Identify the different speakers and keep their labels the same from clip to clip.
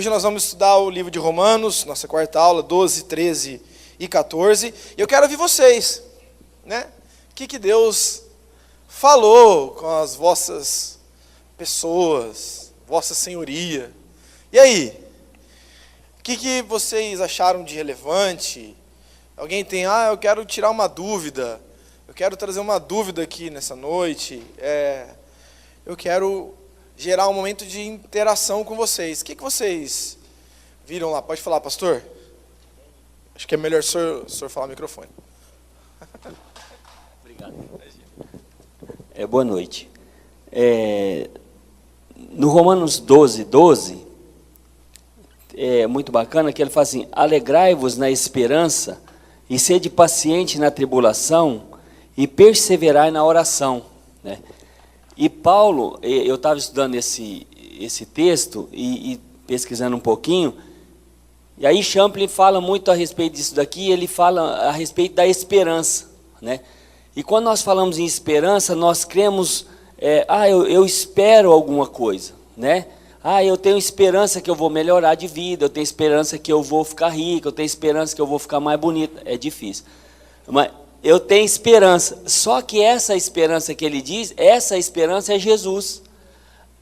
Speaker 1: Hoje nós vamos estudar o livro de Romanos, nossa quarta aula, 12, 13 e 14. E eu quero ouvir vocês, né? O que Deus falou com as vossas pessoas, vossa senhoria. E aí? O que vocês acharam de relevante? Alguém tem, eu quero tirar uma dúvida. Eu quero trazer uma dúvida aqui nessa noite. Eu quero gerar um momento de interação com vocês. O que vocês viram lá? Pode falar, pastor? Acho que é melhor o senhor falar no microfone.
Speaker 2: Obrigado. Boa noite. No Romanos 12, 12, é muito bacana que ele fala assim: alegrai-vos na esperança e sede paciente na tribulação e perseverai na oração, né? E Paulo, eu estava estudando esse texto e pesquisando um pouquinho, e aí Champlin fala muito a respeito disso daqui, ele fala a respeito da esperança, né? E quando nós falamos em esperança, nós cremos, eu espero alguma coisa, né? Eu tenho esperança que eu vou melhorar de vida, eu tenho esperança que eu vou ficar rico, eu tenho esperança que eu vou ficar mais bonito. É difícil, mas eu tenho esperança. Só que essa esperança que ele diz, essa esperança é Jesus.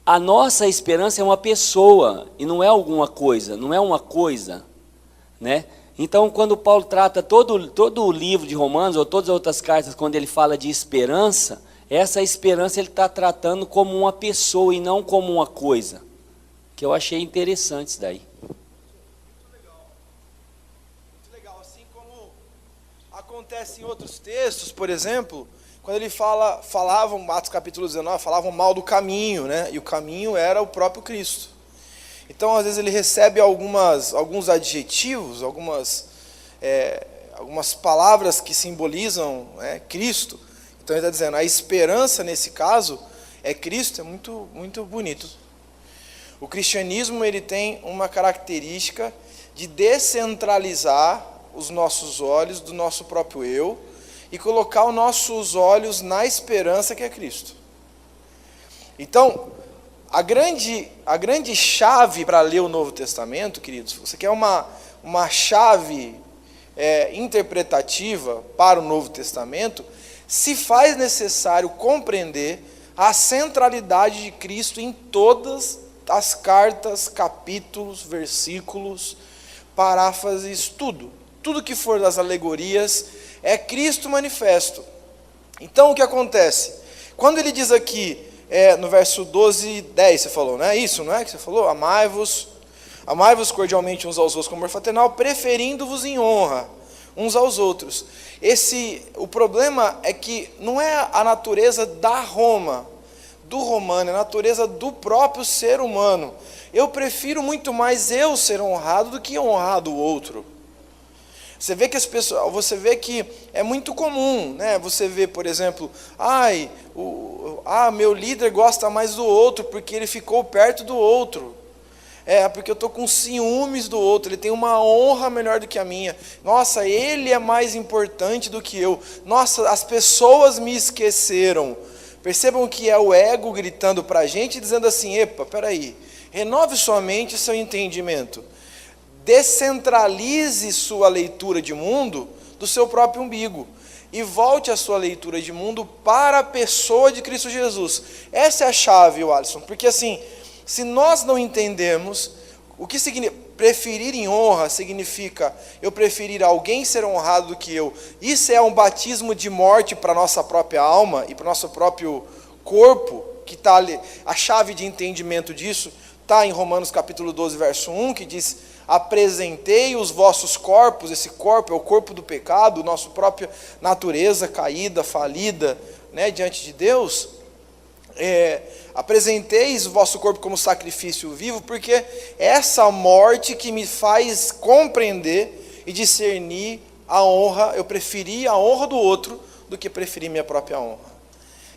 Speaker 2: A nossa esperança é uma pessoa, e não é alguma coisa, não é uma coisa, né? Então, quando Paulo trata todo o livro de Romanos, ou todas as outras cartas, quando ele fala de esperança, essa esperança ele está tratando como uma pessoa e não como uma coisa, que eu achei interessante isso daí.
Speaker 1: Acontece em outros textos, por exemplo, quando ele falavam, Atos capítulo 19, falavam mal do caminho, né? E o caminho era o próprio Cristo. Então, às vezes, ele recebe alguns adjetivos, algumas palavras que simbolizam, Cristo. Então, ele está dizendo, a esperança, nesse caso, é Cristo, é muito, muito bonito. O cristianismo ele tem uma característica de descentralizar os nossos olhos do nosso próprio eu e colocar os nossos olhos na esperança que é Cristo. Então, a grande chave para ler o Novo Testamento, queridos, você quer uma chave interpretativa para o Novo Testamento, se faz necessário compreender a centralidade de Cristo em todas as cartas, capítulos, versículos, paráfrases, tudo que for das alegorias, é Cristo manifesto. Então, o que acontece? Quando ele diz aqui, no verso 12, 10, você falou, não é isso, não é que você falou? Amai-vos cordialmente uns aos outros com amor fraternal, preferindo-vos em honra uns aos outros. O problema é que não é a natureza da Roma, do romano, é a natureza do próprio ser humano. Eu prefiro muito mais eu ser honrado do que honrar do outro. Você vê que é muito comum, né? Você vê, por exemplo, meu líder gosta mais do outro porque ele ficou perto do outro. Porque eu estou com ciúmes do outro, ele tem uma honra melhor do que a minha. Nossa, ele é mais importante do que eu. Nossa, as pessoas me esqueceram. Percebam que é o ego gritando para a gente, dizendo assim, epa, peraí, renove sua mente e seu entendimento. Descentralize sua leitura de mundo do seu próprio umbigo e volte a sua leitura de mundo para a pessoa de Cristo Jesus. Essa é a chave, Alisson, porque assim, se nós não entendemos o que significa preferir em honra, significa eu preferir alguém ser honrado do que eu. Isso é um batismo de morte para a nossa própria alma e para o nosso próprio corpo, que está ali. A chave de entendimento disso está em Romanos capítulo 12, verso 1, que diz: apresentei os vossos corpos, esse corpo é o corpo do pecado, nossa própria natureza caída, falida, né, diante de Deus. Apresenteis o vosso corpo como sacrifício vivo, porque essa morte que me faz compreender e discernir a honra, eu preferi a honra do outro do que preferir minha própria honra.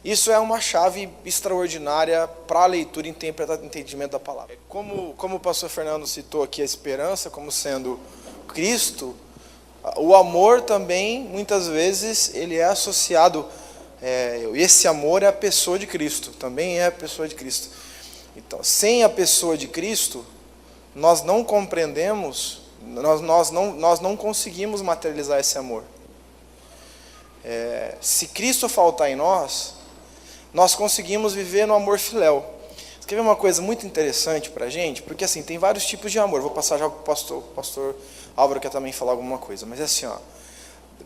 Speaker 1: Isso é uma chave extraordinária para a leitura e entendimento da palavra. Como o pastor Fernando citou aqui a esperança como sendo Cristo, o amor também, muitas vezes, ele é associado, esse amor é a pessoa de Cristo, também é a pessoa de Cristo. Então, sem a pessoa de Cristo, nós não compreendemos, nós não conseguimos materializar esse amor. Se Cristo faltar em nós, nós conseguimos viver no amor filéu. Você quer ver uma coisa muito interessante para a gente? Porque assim, tem vários tipos de amor. Vou passar já para o pastor Álvaro, quer também falar alguma coisa. Mas é assim, ó,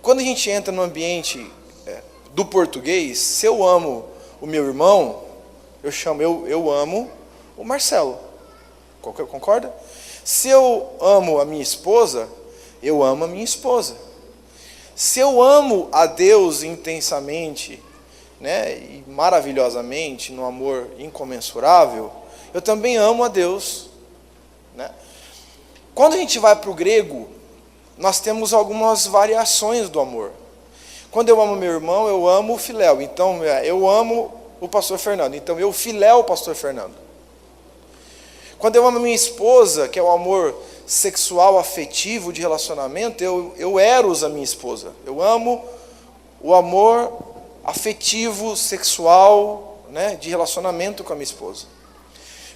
Speaker 1: quando a gente entra no ambiente do português, se eu amo o meu irmão, eu amo o Marcelo. Concorda? Se eu amo a minha esposa, eu amo a minha esposa. Se eu amo a Deus intensamente, né, e maravilhosamente, no amor incomensurável, eu também amo a Deus, né? Quando a gente vai para o grego, nós temos algumas variações do amor. Quando eu amo meu irmão, eu amo o filéu. Então, eu amo o pastor Fernando. Então, eu filéu o pastor Fernando. Quando eu amo minha esposa, que é o amor sexual, afetivo, de relacionamento, eu eros a minha esposa. Eu amo o amor afetivo, sexual, né, de relacionamento com a minha esposa.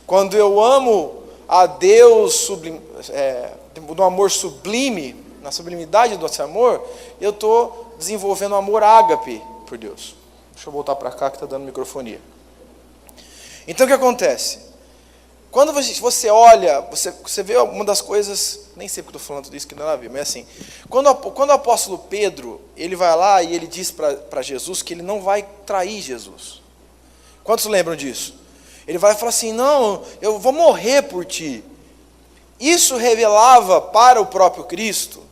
Speaker 1: Quando eu amo a Deus no amor sublime, na sublimidade do nosso amor, eu estou desenvolvendo o amor ágape por Deus. Deixa eu voltar para cá que está dando microfonia. Então o que acontece? Quando você olha, você vê uma das coisas, nem sei porque estou falando tudo isso, que não é a ver, mas assim, quando o apóstolo Pedro, ele vai lá e ele diz para Jesus que ele não vai trair Jesus. Quantos lembram disso? Ele vai falar assim, não, eu vou morrer por ti. Isso revelava para o próprio Cristo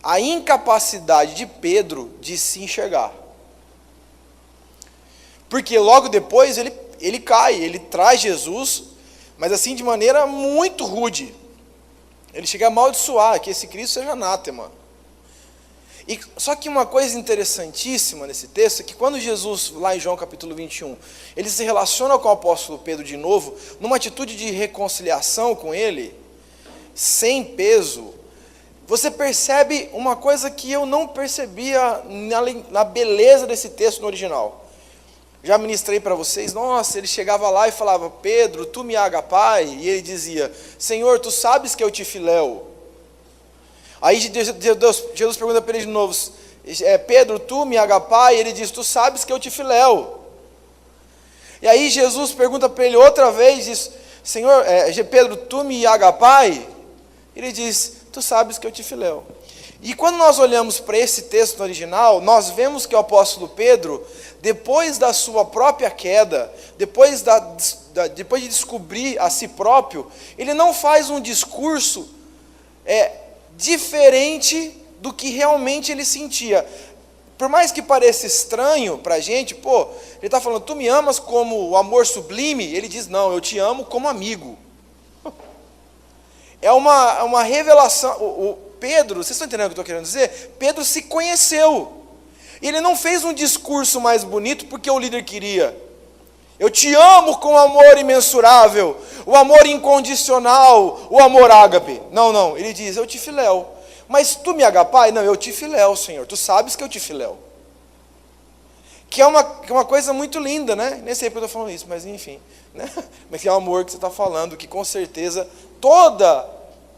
Speaker 1: a incapacidade de Pedro de se enxergar. Porque logo depois ele cai, ele traz Jesus, mas assim de maneira muito rude. Ele chega a amaldiçoar que esse Cristo seja anátema. Só que uma coisa interessantíssima nesse texto é que quando Jesus, lá em João capítulo 21, ele se relaciona com o apóstolo Pedro de novo, numa atitude de reconciliação com ele, sem peso, você percebe uma coisa que eu não percebia na beleza desse texto no original. Já ministrei para vocês, nossa, ele chegava lá e falava, Pedro, tu me agapai? E ele dizia, Senhor, tu sabes que eu te filéu. Aí Jesus pergunta para ele de novo, Pedro, tu me agapai? E ele diz, tu sabes que eu te filéu. E aí Jesus pergunta para ele outra vez, diz, Senhor, Pedro, tu me agapai? Ele diz, tu sabes que eu te filéu. E quando nós olhamos para esse texto no original, nós vemos que o apóstolo Pedro, depois da sua própria queda, depois de descobrir a si próprio, ele não faz um discurso diferente do que realmente ele sentia. Por mais que pareça estranho para a gente, ele está falando, tu me amas como o amor sublime? Ele diz, não, eu te amo como amigo. É uma revelação. Pedro, vocês estão entendendo o que eu estou querendo dizer? Pedro se conheceu. E ele não fez um discurso mais bonito porque o líder queria. Eu te amo com amor imensurável, o amor incondicional, o amor ágape. Não, ele diz, eu te filéu. Mas tu me agapai? Não, eu te filéu, Senhor, tu sabes que eu te filéu. Que é uma coisa muito linda, né? Nem sei porque eu estou falando isso, mas enfim. Né? Mas que é o amor que você está falando, que com certeza toda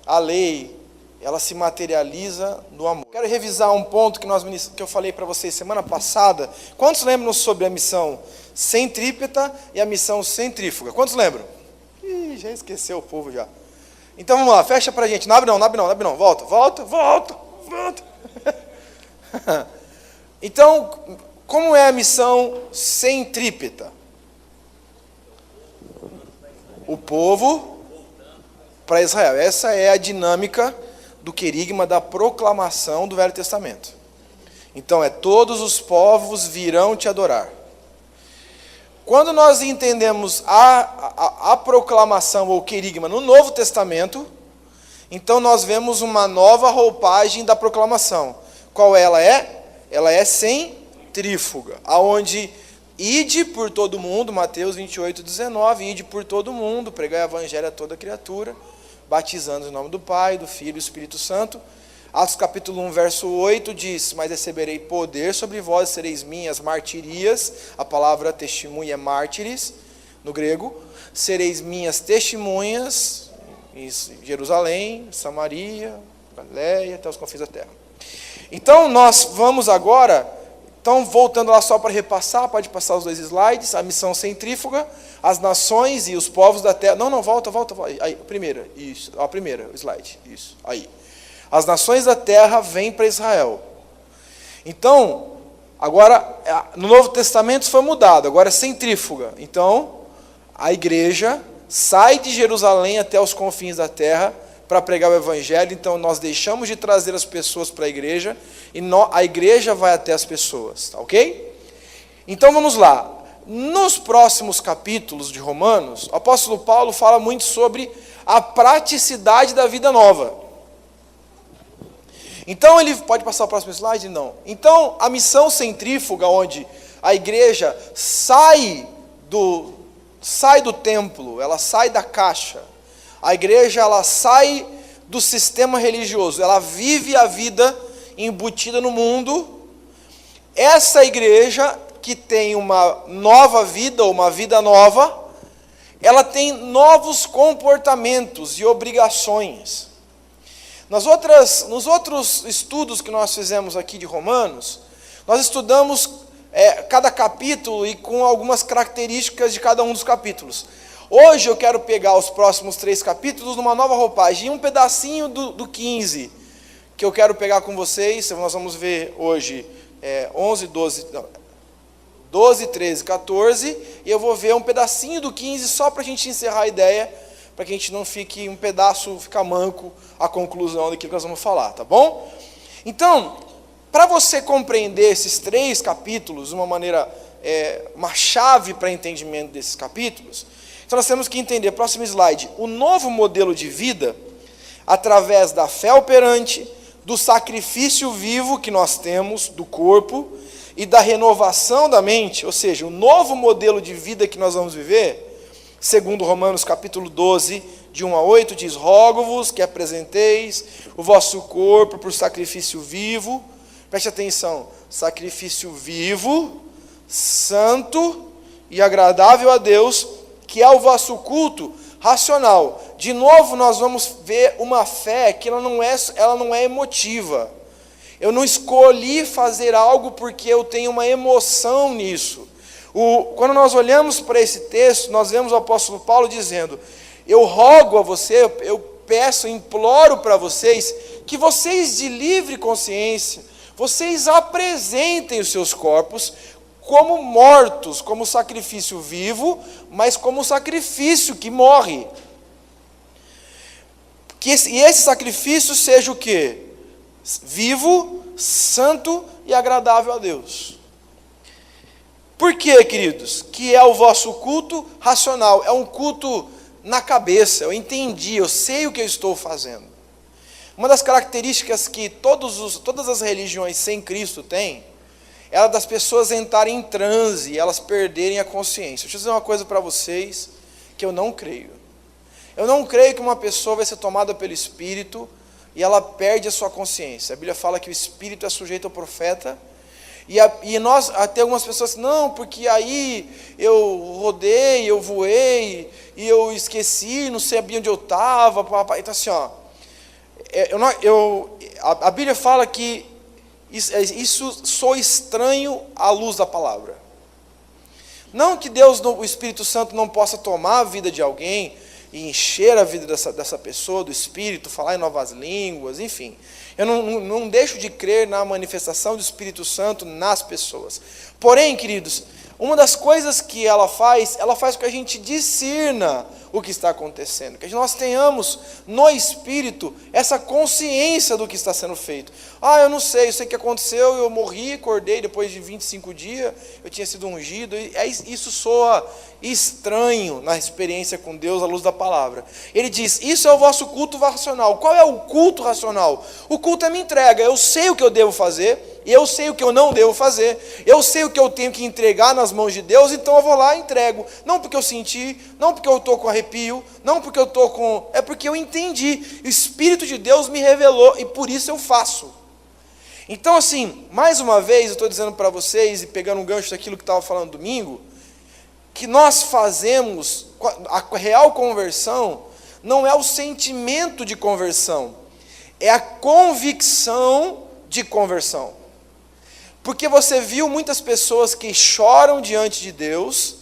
Speaker 1: a lei, ela se materializa no amor. Quero revisar um ponto que eu falei para vocês semana passada. Quantos lembram sobre a missão centrípeta e a missão centrífuga? Quantos lembram? Ih, já esqueceu o povo já. Então vamos lá, fecha para a gente. Não abre não. Volta. Então, como é a missão centrípeta? O povo para Israel. Essa é a dinâmica do querigma da proclamação do Velho Testamento. Então, todos os povos virão te adorar. Quando nós entendemos a proclamação ou querigma no Novo Testamento, então nós vemos uma nova roupagem da proclamação. Qual ela é? Ela é centrífuga, aonde ide por todo mundo, Mateus 28:19, ide por todo mundo, pregai o evangelho a toda criatura, batizando em nome do Pai, do Filho e do Espírito Santo. Atos capítulo 1, verso 8 diz, mas receberei poder sobre vós, sereis minhas martirias, a palavra testemunha é mártires, no grego, sereis minhas testemunhas em Jerusalém, Samaria, Galileia, até os confins da terra. Então, nós vamos agora, voltando lá só para repassar, pode passar os 2 slides, a missão centrífuga, as nações e os povos da terra. Não, volta. Aí, primeira, isso, a primeira, o slide, isso, aí. As nações da terra vêm para Israel. Então, agora, no Novo Testamento isso foi mudado, agora é centrífuga. Então, a igreja sai de Jerusalém até os confins da terra para pregar o evangelho. Então, nós deixamos de trazer as pessoas para a igreja e a igreja vai até as pessoas, tá ok? Então, vamos lá. Nos próximos capítulos de Romanos, o apóstolo Paulo fala muito sobre a praticidade da vida nova. Então, ele pode passar o próximo slide? Não. Então, a missão centrífuga, onde a igreja sai do templo, ela sai da caixa. A igreja, ela sai do sistema religioso, ela vive a vida embutida no mundo. Essa igreja, que tem uma nova vida, ou uma vida nova, ela tem novos comportamentos e obrigações. Nos outros estudos que nós fizemos aqui de Romanos, nós estudamos cada capítulo e com algumas características de cada um dos capítulos. Hoje eu quero pegar os próximos 3 capítulos numa nova roupagem, e um pedacinho do 15, que eu quero pegar com vocês. Nós vamos ver hoje 12, 13, 14, e eu vou ver um pedacinho do 15 só para a gente encerrar a ideia, para que a gente não fique um pedaço, ficar manco a conclusão daquilo que nós vamos falar, tá bom? Então, para você compreender esses 3 capítulos, uma chave para entendimento desses capítulos, então nós temos que entender, próximo slide, o novo modelo de vida, através da fé operante, do sacrifício vivo que nós temos, do corpo, e da renovação da mente, ou seja, o novo modelo de vida que nós vamos viver, segundo Romanos capítulo 12, de 1 a 8, diz: rogo-vos que apresenteis o vosso corpo por sacrifício vivo, preste atenção, sacrifício vivo, santo e agradável a Deus, que é o vosso culto racional. De novo, nós vamos ver uma fé que ela não é emotiva. Eu não escolhi fazer algo porque eu tenho uma emoção nisso. Quando nós olhamos para esse texto, nós vemos o apóstolo Paulo dizendo: eu rogo a você, eu peço, imploro para vocês, que vocês de livre consciência, vocês apresentem os seus corpos como mortos, como sacrifício vivo, mas como sacrifício que morre. E esse sacrifício seja o quê? Vivo, santo e agradável a Deus. Por quê, queridos? Que é o vosso culto racional, é um culto na cabeça, eu entendi, eu sei o que eu estou fazendo. Uma das características que todas as religiões sem Cristo têm, é das pessoas entrarem em transe e elas perderem a consciência. Deixa eu dizer uma coisa para vocês, que eu não creio. Eu não creio que uma pessoa vai ser tomada pelo Espírito e ela perde a sua consciência. A Bíblia fala que o Espírito é sujeito ao profeta, e nós, até algumas pessoas, não, porque aí eu rodei, eu voei, e eu esqueci, não sabia onde eu estava. Então assim, a Bíblia fala que isso soa estranho à luz da palavra. Não que Deus, o Espírito Santo, não possa tomar a vida de alguém e encher a vida dessa pessoa, do Espírito, falar em novas línguas, enfim. Eu não deixo de crer na manifestação do Espírito Santo nas pessoas. Porém, queridos, uma das coisas que ela faz com que a gente discirna o que está acontecendo, que nós tenhamos no Espírito essa consciência do que está sendo feito. Eu não sei, eu sei o que aconteceu, eu morri, acordei depois de 25 dias, eu tinha sido ungido, isso soa estranho na experiência com Deus à luz da palavra. Ele diz: isso é o vosso culto racional. Qual é o culto racional? O culto é minha entrega, eu sei o que eu devo fazer, eu sei o que eu não devo fazer, eu sei o que eu tenho que entregar nas mãos de Deus, então eu vou lá e entrego. Não porque eu senti, não porque eu estou com arrepio, não porque eu estou com... É porque eu entendi, o Espírito de Deus me revelou e por isso eu faço. Então assim, mais uma vez eu estou dizendo para vocês, e pegando um gancho daquilo que estava falando domingo, que nós fazemos, a real conversão não é o sentimento de conversão, é a convicção de conversão. Porque você viu muitas pessoas que choram diante de Deus,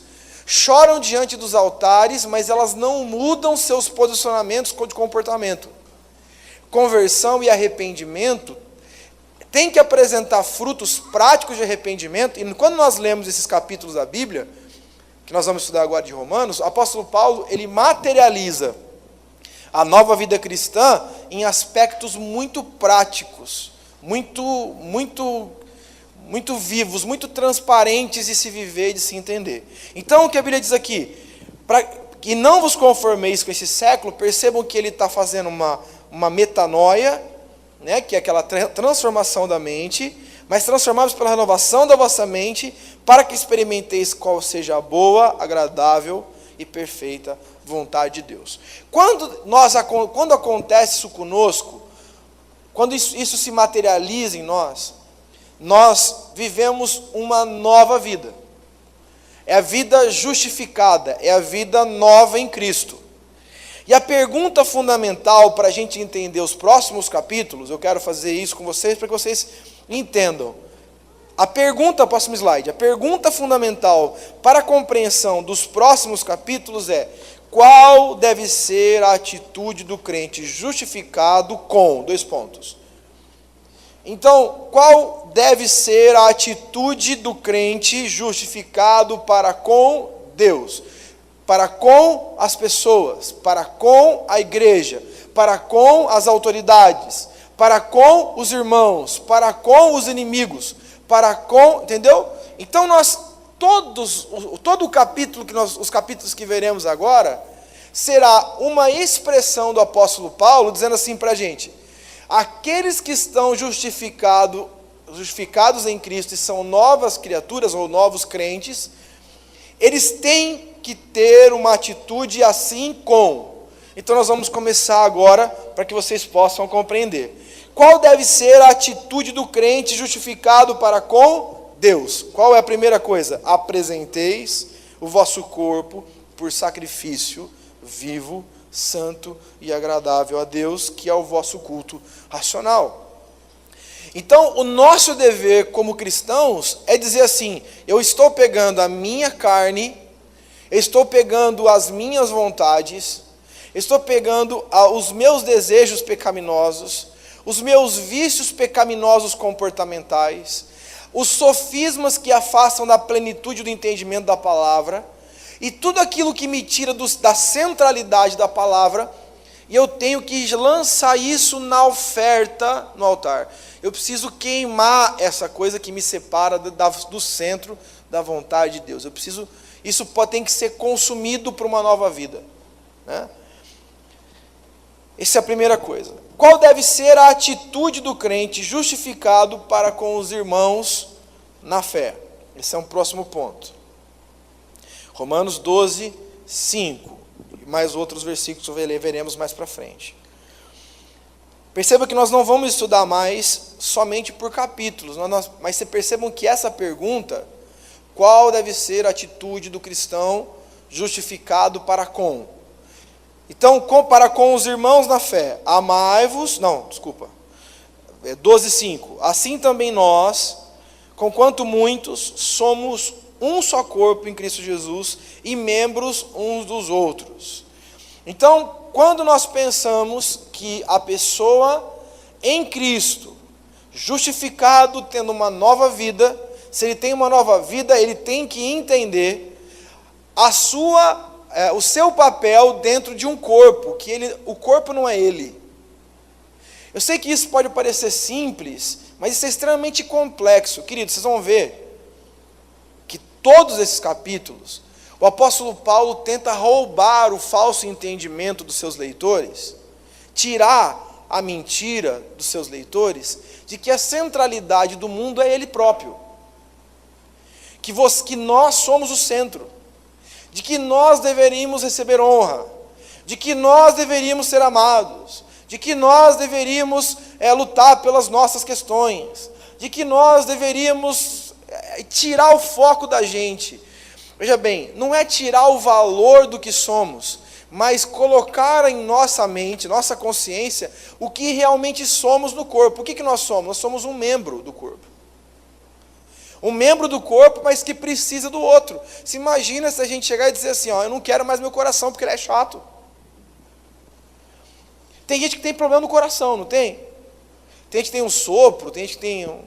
Speaker 1: choram diante dos altares, mas elas não mudam seus posicionamentos de comportamento. Conversão e arrependimento tem que apresentar frutos práticos de arrependimento, e quando nós lemos esses capítulos da Bíblia, que nós vamos estudar agora de Romanos, o apóstolo Paulo, ele materializa a nova vida cristã em aspectos muito práticos, muito vivos, muito transparentes de se viver e de se entender. Então, o que a Bíblia diz aqui, para que não vos conformeis com esse século, percebam que ele está fazendo uma metanoia, né, que é aquela transformação da mente, mas transformados pela renovação da vossa mente, para que experimenteis qual seja a boa, agradável e perfeita vontade de Deus. Quando acontece isso conosco, quando isso se materializa em nós vivemos uma nova vida. É a vida justificada, é a vida nova em Cristo. E a pergunta fundamental para a gente entender os próximos capítulos, eu quero fazer isso com vocês para que vocês entendam. Próximo slide, a pergunta fundamental para a compreensão dos próximos capítulos é: qual deve ser a atitude do crente justificado com... Então, qual deve ser a atitude do crente justificado para com Deus? Para com as pessoas, para com a igreja, para com as autoridades, para com os irmãos, para com os inimigos, entendeu? Então todo o capítulo, os capítulos que veremos agora, será uma expressão do apóstolo Paulo, dizendo assim para a gente: aqueles que estão justificados em Cristo e são novas criaturas ou novos crentes, eles têm que ter uma atitude assim com. Então nós vamos começar agora para que vocês possam compreender. Qual deve ser a atitude do crente justificado para com Deus? Qual é a primeira coisa? Apresenteis o vosso corpo por sacrifício vivo, santo e agradável a Deus, que é o vosso culto racional. Então, o nosso dever como cristãos é dizer assim: eu estou pegando a minha carne, eu estou pegando as minhas vontades, eu estou pegando os meus desejos pecaminosos, os meus vícios pecaminosos comportamentais, os sofismas que afastam da plenitude do entendimento da palavra, e tudo aquilo que me tira da centralidade da palavra, e eu tenho que lançar isso na oferta no altar. Eu preciso queimar essa coisa que me separa do centro da vontade de Deus. Isso tem que ser consumido para uma nova vida, né? Essa é a primeira coisa. Qual deve ser a atitude do crente justificado para com os irmãos na fé? Esse é um próximo ponto. Romanos 12, 5. E mais outros versículos veremos mais para frente. Perceba que nós não vamos estudar mais somente por capítulos, mas percebam que essa pergunta, qual deve ser a atitude do cristão justificado para com? Então, para com os irmãos na fé, amai-vos, 12:5. Assim também nós, conquanto muitos, somos um só corpo em Cristo Jesus e membros uns dos outros. Então, quando nós pensamos que a pessoa em Cristo, justificado, tendo uma nova vida, se ele tem uma nova vida, ele tem que entender o seu papel dentro de um corpo, o corpo não é ele. Eu sei que isso pode parecer simples, mas isso é extremamente complexo. Queridos, vocês vão ver que todos esses capítulos, o apóstolo Paulo tenta roubar o falso entendimento dos seus leitores, tirar a mentira dos seus leitores, de que a centralidade do mundo é ele próprio, que nós somos o centro, de que nós deveríamos receber honra, de que nós deveríamos ser amados, de que nós deveríamos lutar pelas nossas questões, de que nós deveríamos tirar o foco da gente. Veja bem, não é tirar o valor do que somos, mas colocar em nossa mente, nossa consciência, o que realmente somos no corpo. O que nós somos? Nós somos um membro do corpo. Um membro do corpo, mas que precisa do outro. Se imagina se a gente chegar e dizer assim, ó, eu não quero mais meu coração porque ele é chato. Tem gente que tem problema no coração, não tem? Tem gente que tem um sopro, tem gente que tem um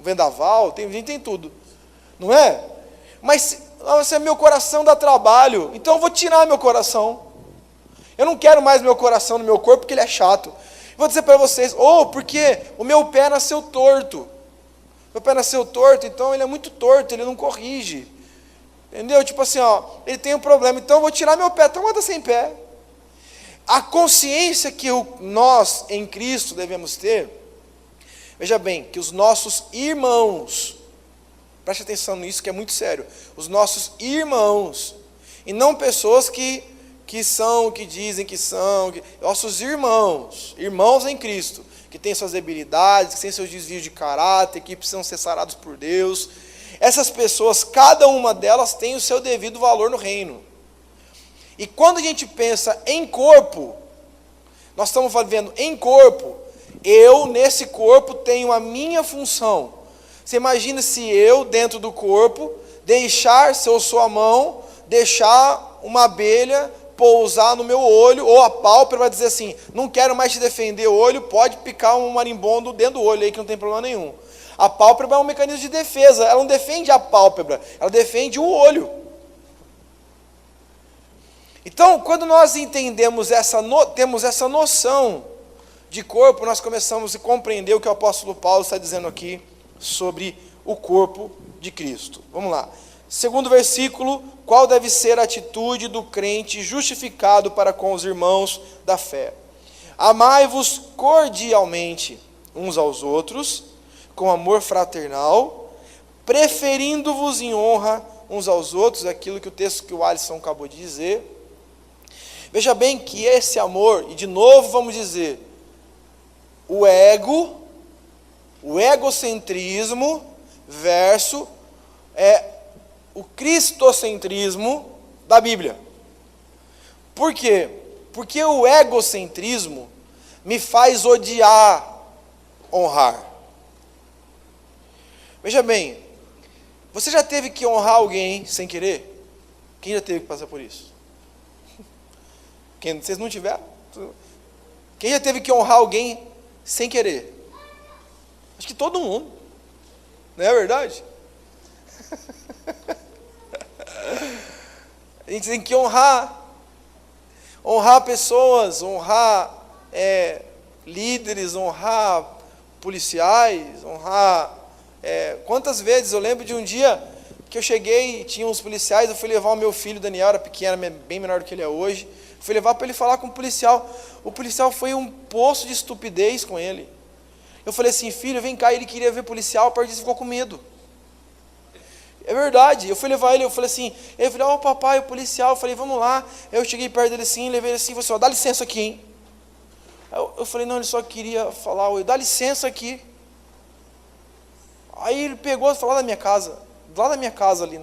Speaker 1: vendaval, tem gente que tem tudo. Não é? Mas se meu coração dá trabalho, então eu vou tirar meu coração. Eu não quero mais meu coração no meu corpo porque ele é chato. Vou dizer para vocês, porque o meu pé nasceu torto. Meu pé nasceu torto, então ele é muito torto, ele não corrige. Entendeu? Tipo assim, ele tem um problema, então eu vou tirar meu pé, então anda sem pé. A consciência que nós em Cristo devemos ter, veja bem, que os nossos irmãos, preste atenção nisso que é muito sério, os nossos irmãos, e não pessoas que dizem que são, nossos irmãos em Cristo, que têm suas debilidades, que têm seus desvios de caráter, que precisam ser sarados por Deus. Essas pessoas, cada uma delas tem o seu devido valor no reino. E quando a gente pensa em corpo, nós estamos vivendo em corpo, eu nesse corpo tenho a minha função. Você imagina se eu, dentro do corpo, se eu sou a mão, deixar uma abelha pousar no meu olho, ou a pálpebra, vai dizer assim, não quero mais te defender o olho, pode picar um marimbondo dentro do olho aí que não tem problema nenhum. A pálpebra é um mecanismo de defesa, ela não defende a pálpebra, ela defende o olho. Então, quando nós entendemos temos essa noção de corpo, nós começamos a compreender o que o apóstolo Paulo está dizendo aqui sobre o corpo de Cristo. Vamos lá. Segundo versículo, qual deve ser a atitude do crente justificado para com os irmãos da fé? Amai-vos cordialmente uns aos outros, com amor fraternal, preferindo-vos em honra uns aos outros, aquilo que o texto que o Alisson acabou de dizer. Veja bem que esse amor, e de novo vamos dizer, o egocentrismo versus o cristocentrismo da Bíblia. Por quê? Porque o egocentrismo me faz odiar honrar. Veja bem, você já teve que honrar alguém sem querer? Quem já teve que passar por isso? Quem vocês não tiveram? Quem já teve que honrar alguém sem querer? Acho que todo mundo. Não é verdade? A gente tem que honrar pessoas, honrar líderes, honrar policiais, honrar. Quantas vezes eu lembro de um dia que eu cheguei e tinha uns policiais, eu fui levar o meu filho, Daniel, era pequeno, bem menor do que ele é hoje, fui levar para ele falar com o policial foi um poço de estupidez com ele. Eu falei assim, filho, vem cá, ele queria ver policial, a partir disso ficou com medo. É verdade, eu fui levar ele, eu falei assim, papai, o policial, eu falei, vamos lá. Eu cheguei perto dele assim, levei ele assim, falei assim, dá licença aqui, hein. Eu falei, não, ele só queria falar, dá licença aqui. Aí ele pegou e falou lá da minha casa ali,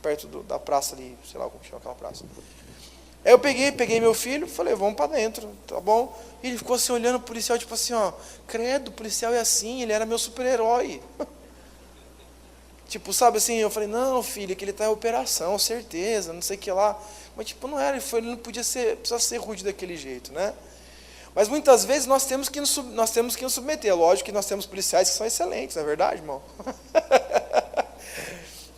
Speaker 1: perto da praça ali, sei lá como chama aquela praça. Aí eu peguei meu filho, falei, vamos para dentro, tá bom? E ele ficou assim, olhando o policial, tipo assim, credo, o policial é assim, ele era meu super-herói. Tipo, sabe assim, eu falei, não, filho, que ele está em operação, certeza, não sei o que lá. Mas, tipo, não era, ele não precisava ser rude daquele jeito, né? Mas muitas vezes nós temos que nos submeter. Lógico que nós temos policiais que são excelentes, não é verdade, irmão?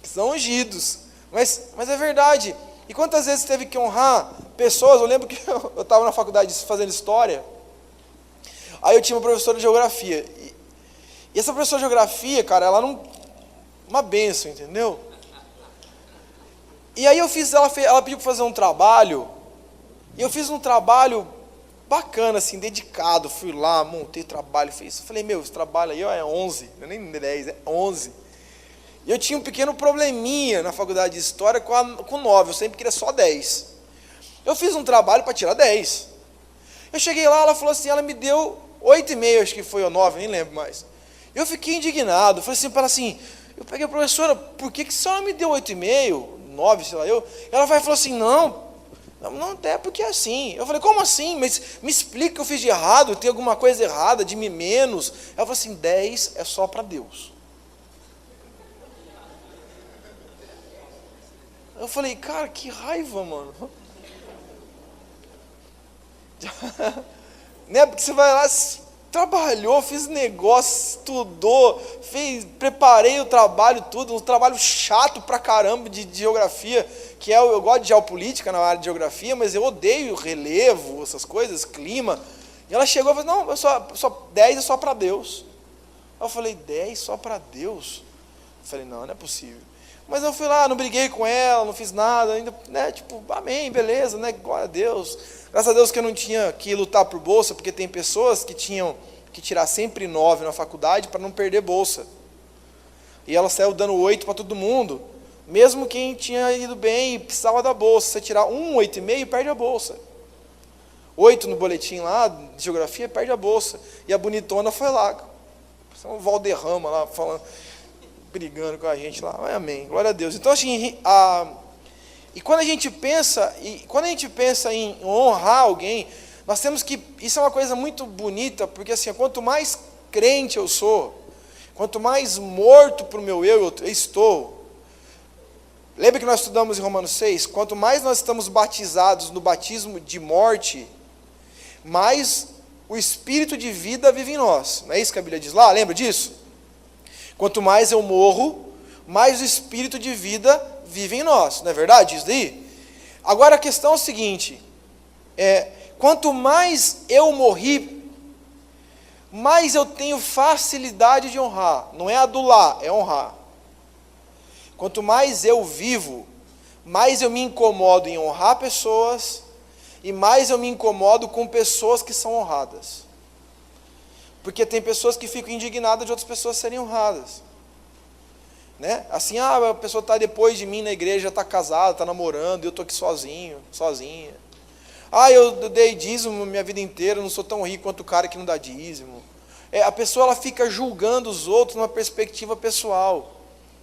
Speaker 1: Que são ungidos. Mas é verdade. E quantas vezes teve que honrar pessoas? Eu lembro que eu estava na faculdade fazendo história, aí eu tinha uma professora de geografia. E essa professora de geografia, cara, ela não... uma bênção, entendeu? E aí ela pediu para fazer um trabalho, e eu fiz um trabalho bacana, assim, dedicado, fui lá, montei trabalho, fiz isso. Eu falei, esse trabalho aí é 11, não é nem 10, é 11. E eu tinha um pequeno probleminha na faculdade de História com 9, eu sempre queria só 10. Eu fiz um trabalho para tirar 10. Eu cheguei lá, ela falou assim, ela me deu 8,5, acho que foi ou 9, nem lembro mais. Eu fiquei indignado, falei assim para ela assim, eu peguei a professora, por que a senhora me deu 8,5, 9, sei lá eu? Ela falou assim, não, Não, até porque é assim. Eu falei, como assim? Mas me explica o que eu fiz de errado, tem alguma coisa errada, de mim menos. Ela falou assim, 10 é só para Deus. Eu falei, cara, que raiva, mano. Né? Porque você vai lá, trabalhou, fiz negócio, estudou, preparei o trabalho, tudo, um trabalho chato pra caramba de geografia, que eu gosto de geopolítica na área de geografia, mas eu odeio relevo, essas coisas, clima. E ela chegou e falou, não, só 10 é só para Deus. Eu falei, 10 só para Deus? Eu falei, não é possível. Mas eu fui lá, não briguei com ela, não fiz nada, ainda, né, tipo, amém, beleza, né, glória a Deus. Graças a Deus que eu não tinha que lutar por bolsa, porque tem pessoas que tinham que tirar sempre 9 na faculdade para não perder bolsa. E ela saiu dando 8 para todo mundo, mesmo quem tinha ido bem e precisava da bolsa. Você tirar 8,5, perde a bolsa. 8 no boletim lá, de geografia, perde a bolsa. E a bonitona foi lá, um Valderrama lá, falando, brigando com a gente lá. Amém, glória a Deus. Então, assim, e quando a gente pensa em honrar alguém, nós temos que, isso é uma coisa muito bonita, porque assim, quanto mais crente eu sou, quanto mais morto para o meu eu estou, lembra que nós estudamos em Romanos 6? Quanto mais nós estamos batizados no batismo de morte, mais o Espírito de vida vive em nós. Não é isso que a Bíblia diz lá? Lembra disso? Quanto mais eu morro, mais o Espírito de vida vive em nós. Não é verdade isso daí? Agora a questão é o seguinte, quanto mais eu morri, mais eu tenho facilidade de honrar. Não é adular, é honrar. Quanto mais eu vivo, mais eu me incomodo em honrar pessoas, e mais eu me incomodo com pessoas que são honradas. Porque tem pessoas que ficam indignadas de outras pessoas serem honradas. Né? Assim, a pessoa está depois de mim na igreja, está casada, está namorando, e eu estou aqui sozinho, sozinha. Eu dei dízimo minha vida inteira, não sou tão rico quanto o cara que não dá dízimo. A pessoa ela fica julgando os outros numa perspectiva pessoal.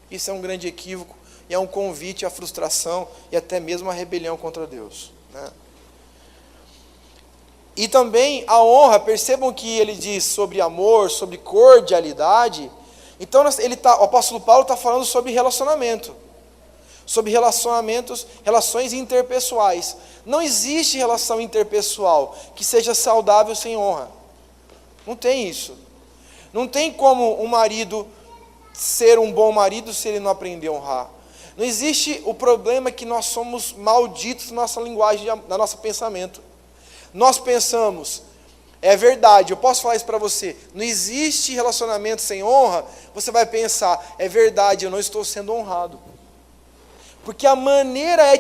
Speaker 1: Isso é um grande equívoco, e é um convite à frustração, e até mesmo à rebelião contra Deus. Né? E também a honra, percebam que ele diz sobre amor, sobre cordialidade. Então o apóstolo Paulo está falando sobre relacionamento, sobre relações interpessoais. Não existe relação interpessoal que seja saudável sem honra. Não tem isso. Não tem como um marido ser um bom marido se ele não aprender a honrar. Não existe o problema que nós somos malditos na nossa linguagem, no nosso pensamento. Nós pensamos, é verdade, eu posso falar isso para você, não existe relacionamento sem honra, você vai pensar, é verdade, eu não estou sendo honrado. Porque a maneira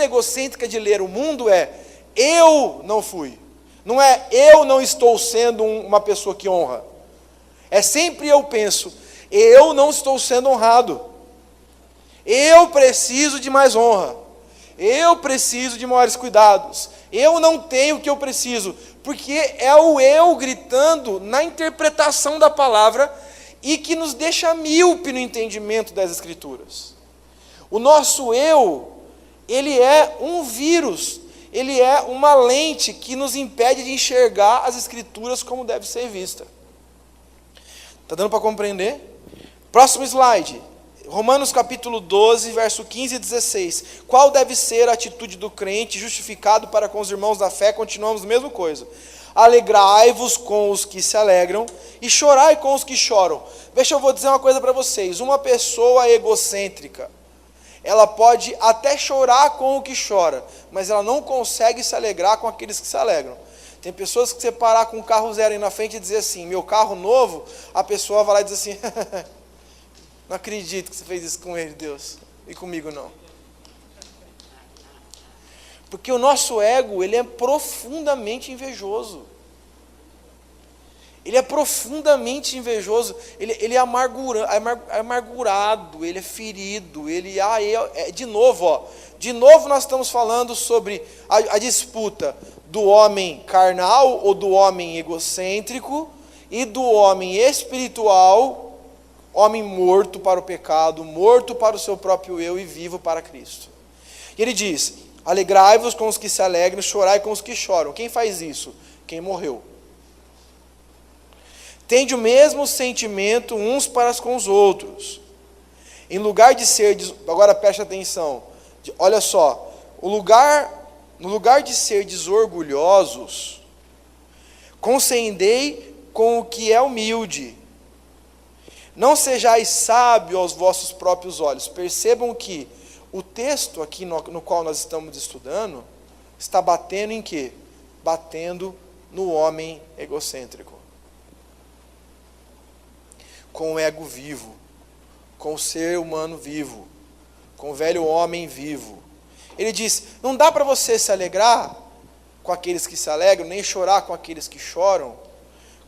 Speaker 1: egocêntrica de ler o mundo é, eu não fui. Não é, eu não estou sendo uma pessoa que honra. É sempre eu penso, eu não estou sendo honrado. Eu preciso de mais honra. Eu preciso de maiores cuidados. Eu não tenho o que eu preciso. Porque é o eu gritando na interpretação da palavra e que nos deixa míope no entendimento das Escrituras. O nosso eu, ele é um vírus, ele é uma lente que nos impede de enxergar as Escrituras como deve ser vista. Está dando para compreender? Próximo slide. Romanos capítulo 12, verso 15 e 16. Qual deve ser a atitude do crente justificado para com os irmãos da fé? Continuamos a mesma coisa. Alegrai-vos com os que se alegram e chorai com os que choram. Deixa eu vou dizer uma coisa para vocês. Uma pessoa egocêntrica, ela pode até chorar com o que chora, mas ela não consegue se alegrar com aqueles que se alegram. Tem pessoas que você parar com um carro zero aí na frente e dizer assim, meu carro novo, a pessoa vai lá e diz assim, não acredito que você fez isso com ele, Deus, e comigo não. Porque o nosso ego, ele é profundamente invejoso. Ele é profundamente invejoso, ele é amargurado, ele é ferido, de novo nós estamos falando sobre a disputa do homem carnal ou do homem egocêntrico e do homem espiritual, homem morto para o pecado, morto para o seu próprio eu e vivo para Cristo. E ele diz, Alegrai-vos com os que se alegram, chorai com os que choram. Quem faz isso? Quem morreu. Tende o mesmo sentimento uns para com os outros. Em lugar de ser, agora preste atenção, olha só, no lugar de ser orgulhosos, concendei com o que é humilde. Não sejais sábios aos vossos próprios olhos. Percebam que o texto aqui no qual nós estamos estudando está batendo em quê? Batendo no homem egocêntrico. Com o ego vivo, com o ser humano vivo, com o velho homem vivo. Ele diz, não dá para você se alegrar com aqueles que se alegram, nem chorar com aqueles que choram,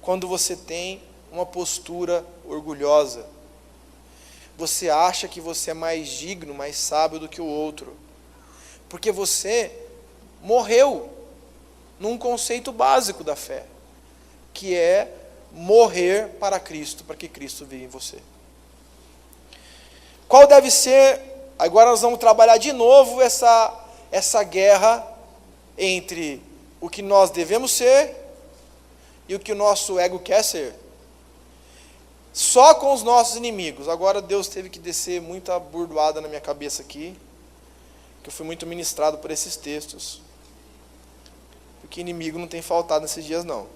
Speaker 1: quando você tem uma postura orgulhosa. Você acha que você é mais digno, mais sábio do que o outro. Porque você morreu num conceito básico da fé, que é morrer para Cristo, para que Cristo viva em você. Qual deve ser, agora nós vamos trabalhar de novo essa guerra entre o que nós devemos ser e o que o nosso ego quer ser. Só com os nossos inimigos. Agora Deus teve que descer muita burdoada na minha cabeça aqui, que eu fui muito ministrado por esses textos. Porque inimigo não tem faltado nesses dias não.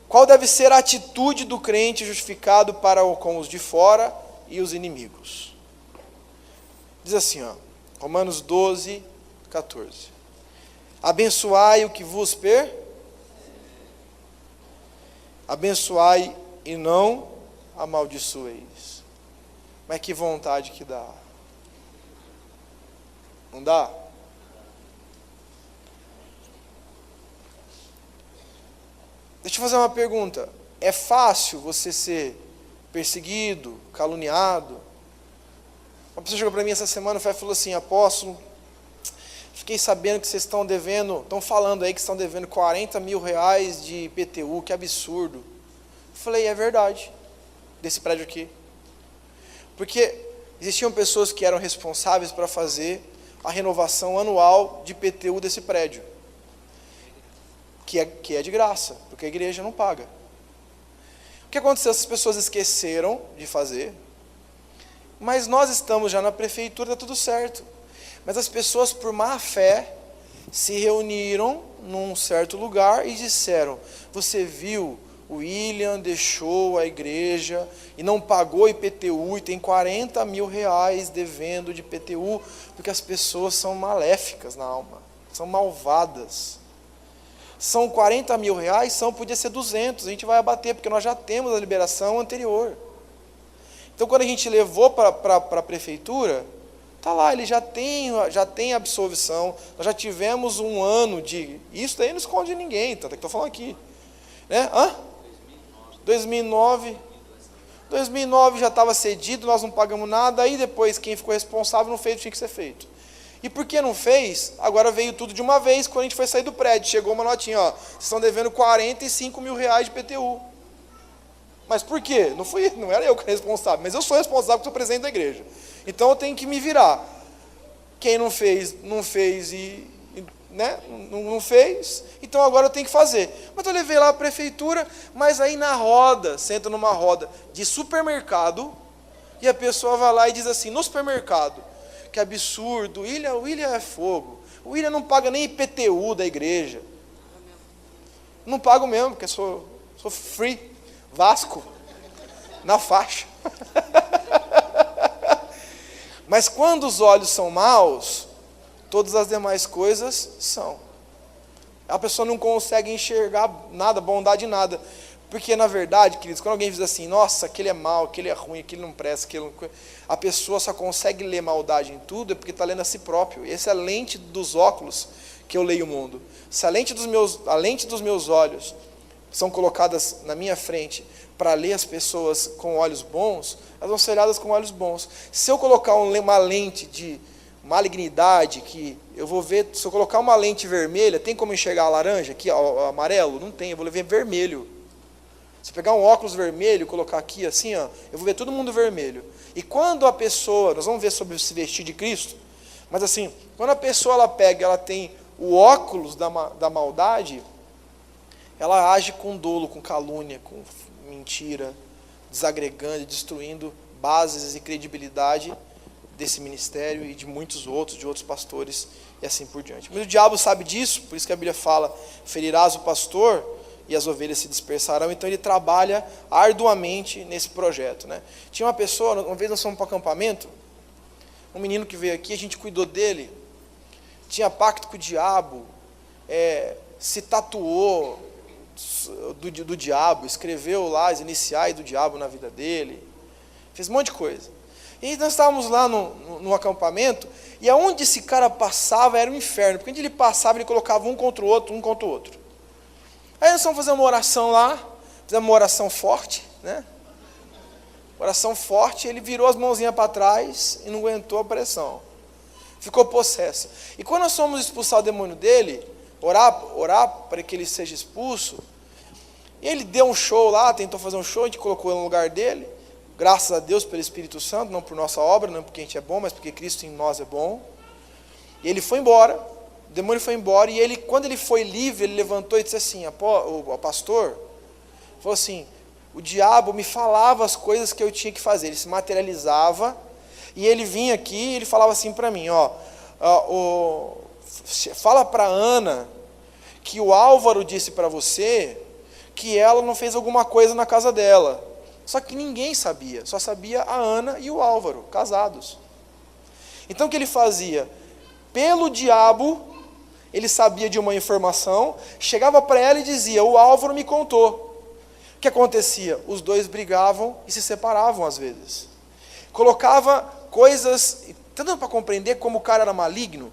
Speaker 1: Qual deve ser a atitude do crente justificado para com os de fora e os inimigos? Diz assim, Romanos 12, 14. Abençoai o que vos abençoai e não amaldiçoeis. Mas que vontade que dá. Não dá? Deixa eu fazer uma pergunta. É fácil você ser perseguido, caluniado? Uma pessoa chegou para mim essa semana e falou assim, apóstolo, fiquei sabendo que vocês estão falando aí que estão devendo 40 mil reais de IPTU, que absurdo. Eu falei, é verdade, desse prédio aqui. Porque existiam pessoas que eram responsáveis para fazer a renovação anual de IPTU desse prédio. Que é de graça, porque a igreja não paga. O que aconteceu? Essas pessoas esqueceram de fazer, mas nós estamos já na prefeitura, está tudo certo. Mas as pessoas, por má fé, se reuniram num certo lugar e disseram, você viu, o William deixou a igreja e não pagou IPTU e tem 40 mil reais devendo de IPTU, porque as pessoas são maléficas na alma, são malvadas. São 40 mil reais, podia ser 200, a gente vai abater, porque nós já temos a liberação anterior. Então, quando a gente levou para a prefeitura, está lá, ele já tem absolvição, nós já tivemos um ano de... Isso daí não esconde ninguém, tanto é que estou falando aqui. Né? 2009 já estava cedido, nós não pagamos nada, aí depois quem ficou responsável não fez o que tinha que ser feito. E por que não fez? Agora veio tudo de uma vez, quando a gente foi sair do prédio, chegou uma notinha, vocês estão devendo 45 mil reais de IPTU. Mas por quê? Não era eu que era responsável, mas eu sou responsável porque sou presidente da igreja. Então eu tenho que me virar. Quem não fez não fez, então agora eu tenho que fazer. Mas eu levei lá a prefeitura, mas aí na roda, senta numa roda de supermercado, e a pessoa vai lá e diz assim, no supermercado, que absurdo, o William é fogo, o William não paga nem IPTU da igreja. Não pago mesmo, porque sou free, Vasco, na faixa. Mas quando os olhos são maus, todas as demais coisas são. A pessoa não consegue enxergar nada, bondade em nada. Porque, na verdade, queridos, quando alguém diz assim, nossa, aquele é mau, aquele é ruim, aquele não presta, a pessoa só consegue ler maldade em tudo é porque está lendo a si próprio. Essa é a lente dos óculos que eu leio o mundo. Se a lente dos meus olhos são colocadas na minha frente para ler as pessoas com olhos bons, elas vão ser olhadas com olhos bons. Se eu colocar uma lente de malignidade, que eu vou ver, se eu colocar uma lente vermelha, tem como enxergar a laranja aqui, o amarelo? Não tem, eu vou ver vermelho. Se eu pegar um óculos vermelho e colocar aqui assim, eu vou ver todo mundo vermelho. E quando a pessoa, nós vamos ver sobre se vestir de Cristo, Mas assim, quando a pessoa ela tem o óculos da maldade, ela age com dolo, com calúnia, com mentira, desagregando, destruindo bases e credibilidade desse ministério e de muitos outros, de outros pastores e assim por diante. Mas o diabo sabe disso, por isso que a Bíblia fala, ferirás o pastor e as ovelhas se dispersarão. Então ele trabalha arduamente nesse projeto, né? Tinha uma pessoa, uma vez nós fomos para o acampamento, um menino que veio aqui, a gente cuidou dele, tinha pacto com o diabo, se tatuou do diabo, escreveu lá as iniciais do diabo na vida dele, fez um monte de coisa. E nós estávamos lá no acampamento, e aonde esse cara passava era um inferno, porque onde ele passava ele colocava um contra o outro. Aí nós fomos fazer uma oração lá, fizemos uma oração forte, né? Oração forte, ele virou as mãozinhas para trás e não aguentou a pressão. Ficou possesso. E quando nós fomos expulsar o demônio dele, orar para que ele seja expulso, ele deu um show lá, tentou fazer um show, a gente colocou ele no lugar dele, graças a Deus pelo Espírito Santo, não por nossa obra, não porque a gente é bom, mas porque Cristo em nós é bom. E ele foi embora, o demônio foi embora, e ele, quando ele foi livre, ele levantou e disse assim, o pastor, falou assim, o diabo me falava as coisas que eu tinha que fazer, ele se materializava, e ele vinha aqui e ele falava assim para mim, fala para Ana que o Álvaro disse para você que ela não fez alguma coisa na casa dela. Só que ninguém sabia, só sabia a Ana e o Álvaro, casados. Então o que ele fazia? Pelo diabo, ele sabia de uma informação, chegava para ela e dizia, o Álvaro me contou. O que acontecia? Os dois brigavam e se separavam às vezes. Colocava coisas, tentando para compreender como o cara era maligno.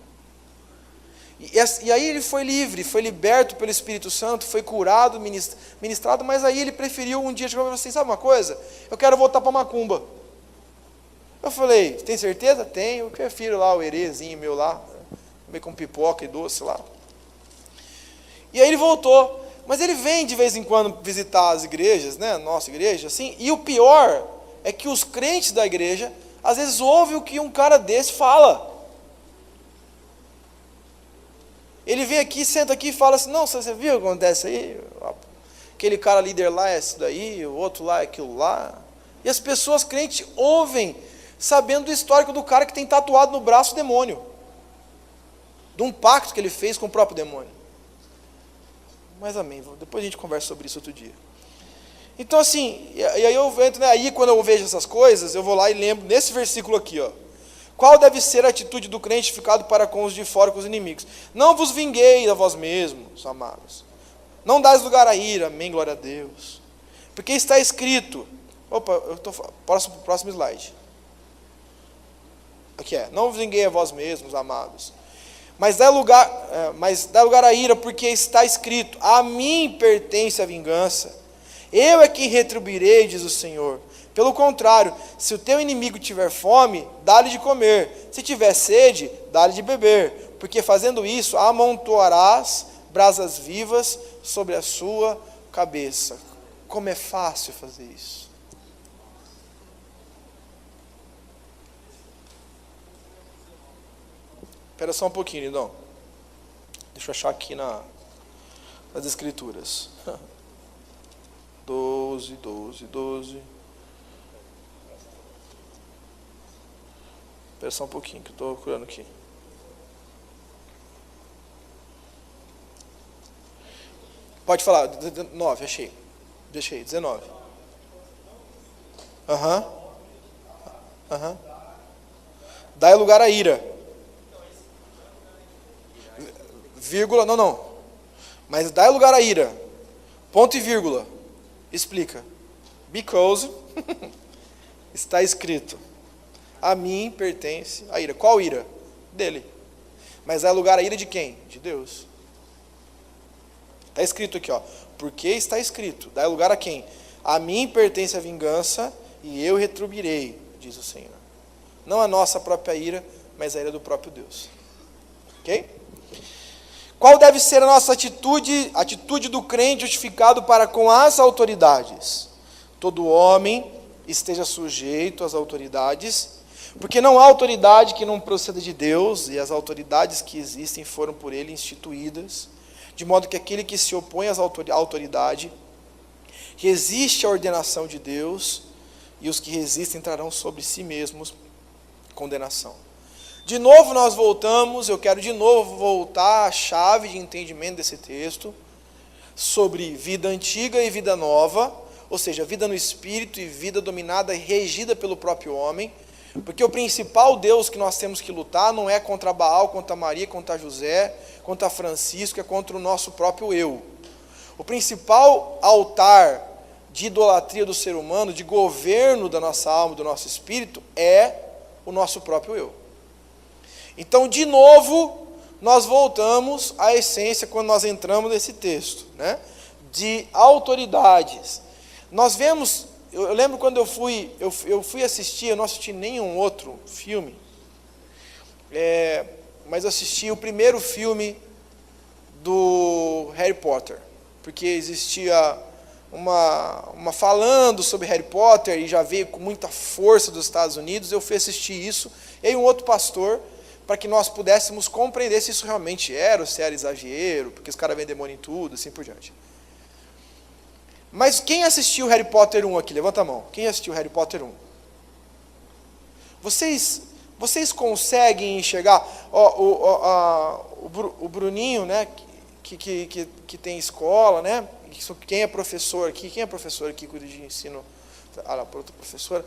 Speaker 1: E aí ele foi livre, foi liberto pelo Espírito Santo, foi curado, ministrado, mas aí ele preferiu um dia chegar e falar assim, sabe uma coisa? Eu quero voltar para Macumba. Eu falei, tem certeza? Tenho, eu prefiro lá o herezinho meu lá, comer com pipoca e doce lá. E aí ele voltou, mas ele vem de vez em quando visitar as igrejas, né, nossa igreja, assim, e o pior é que os crentes da igreja, às vezes ouvem o que um cara desse fala. Ele vem aqui, senta aqui e fala assim, não, você viu o que acontece aí? Aquele cara líder lá é isso daí, o outro lá é aquilo lá. E as pessoas crentes ouvem, sabendo do histórico do cara que tem tatuado no braço o demônio. De um pacto que ele fez com o próprio demônio. Mas amém, depois a gente conversa sobre isso outro dia. Então assim, e aí eu entro, né, aí quando eu vejo essas coisas, eu vou lá e lembro, nesse versículo aqui, qual deve ser a atitude do crente ficado para com os de fora, com os inimigos? Não vos vingueis a vós mesmos, amados. Não dais lugar à ira, amém, glória a Deus. Porque está escrito, próximo slide. Aqui não vos vingueis a vós mesmos, amados. Mas dá lugar à ira, porque está escrito, a mim pertence a vingança. Eu é quem retribuirei, diz o Senhor. Pelo contrário, se o teu inimigo tiver fome, dá-lhe de comer. Se tiver sede, dá-lhe de beber. Porque fazendo isso, amontoarás brasas vivas sobre a sua cabeça. Como é fácil fazer isso. Espera só um pouquinho, Lindão. Deixa eu achar aqui nas escrituras. 12. Espera só um pouquinho que eu estou procurando aqui. Pode falar, 9, achei. Deixei, 19. Aham. Dai lugar à ira. Vírgula, não. Mas dai lugar à ira. Ponto e vírgula. Explica. Because está escrito. A mim pertence a ira. Qual ira? Dele. Mas dá lugar à ira de quem? De Deus. Está escrito aqui, porque está escrito. Dá lugar a quem? A mim pertence a vingança e eu retribuirei, diz o Senhor. Não a nossa própria ira, mas a ira do próprio Deus. Ok? Qual deve ser a nossa atitude do crente justificado para com as autoridades? Todo homem esteja sujeito às autoridades, Porque não há autoridade que não proceda de Deus, e as autoridades que existem foram por ele instituídas, de modo que aquele que se opõe à autoridade resiste à ordenação de Deus, e os que resistem trarão sobre si mesmos condenação. De novo nós voltamos, eu quero de novo voltar à chave de entendimento desse texto, sobre vida antiga e vida nova, ou seja, vida no Espírito e vida dominada e regida pelo próprio homem, porque o principal Deus que nós temos que lutar não é contra Baal, contra Maria, contra José, contra Francisco, é contra o nosso próprio eu. O principal altar de idolatria do ser humano, de governo da nossa alma, do nosso espírito, é o nosso próprio eu. Então, de novo, nós voltamos à essência quando nós entramos nesse texto, né? De autoridades. Nós vemos, eu lembro quando eu fui assistir, eu não assisti nenhum outro filme, mas assisti o primeiro filme do Harry Potter, porque existia uma falando sobre Harry Potter, e já veio com muita força dos Estados Unidos, eu fui assistir isso, e um outro pastor, para que nós pudéssemos compreender se isso realmente era, ou se era exagero, porque os caras veem demônio em tudo, assim por diante. Mas quem assistiu Harry Potter 1 aqui? Levanta a mão. Quem assistiu Harry Potter 1? Vocês conseguem enxergar? O Bruninho, né, que tem escola, né? Quem é professor aqui? Quem é professor aqui cuida de ensino? Outra professora.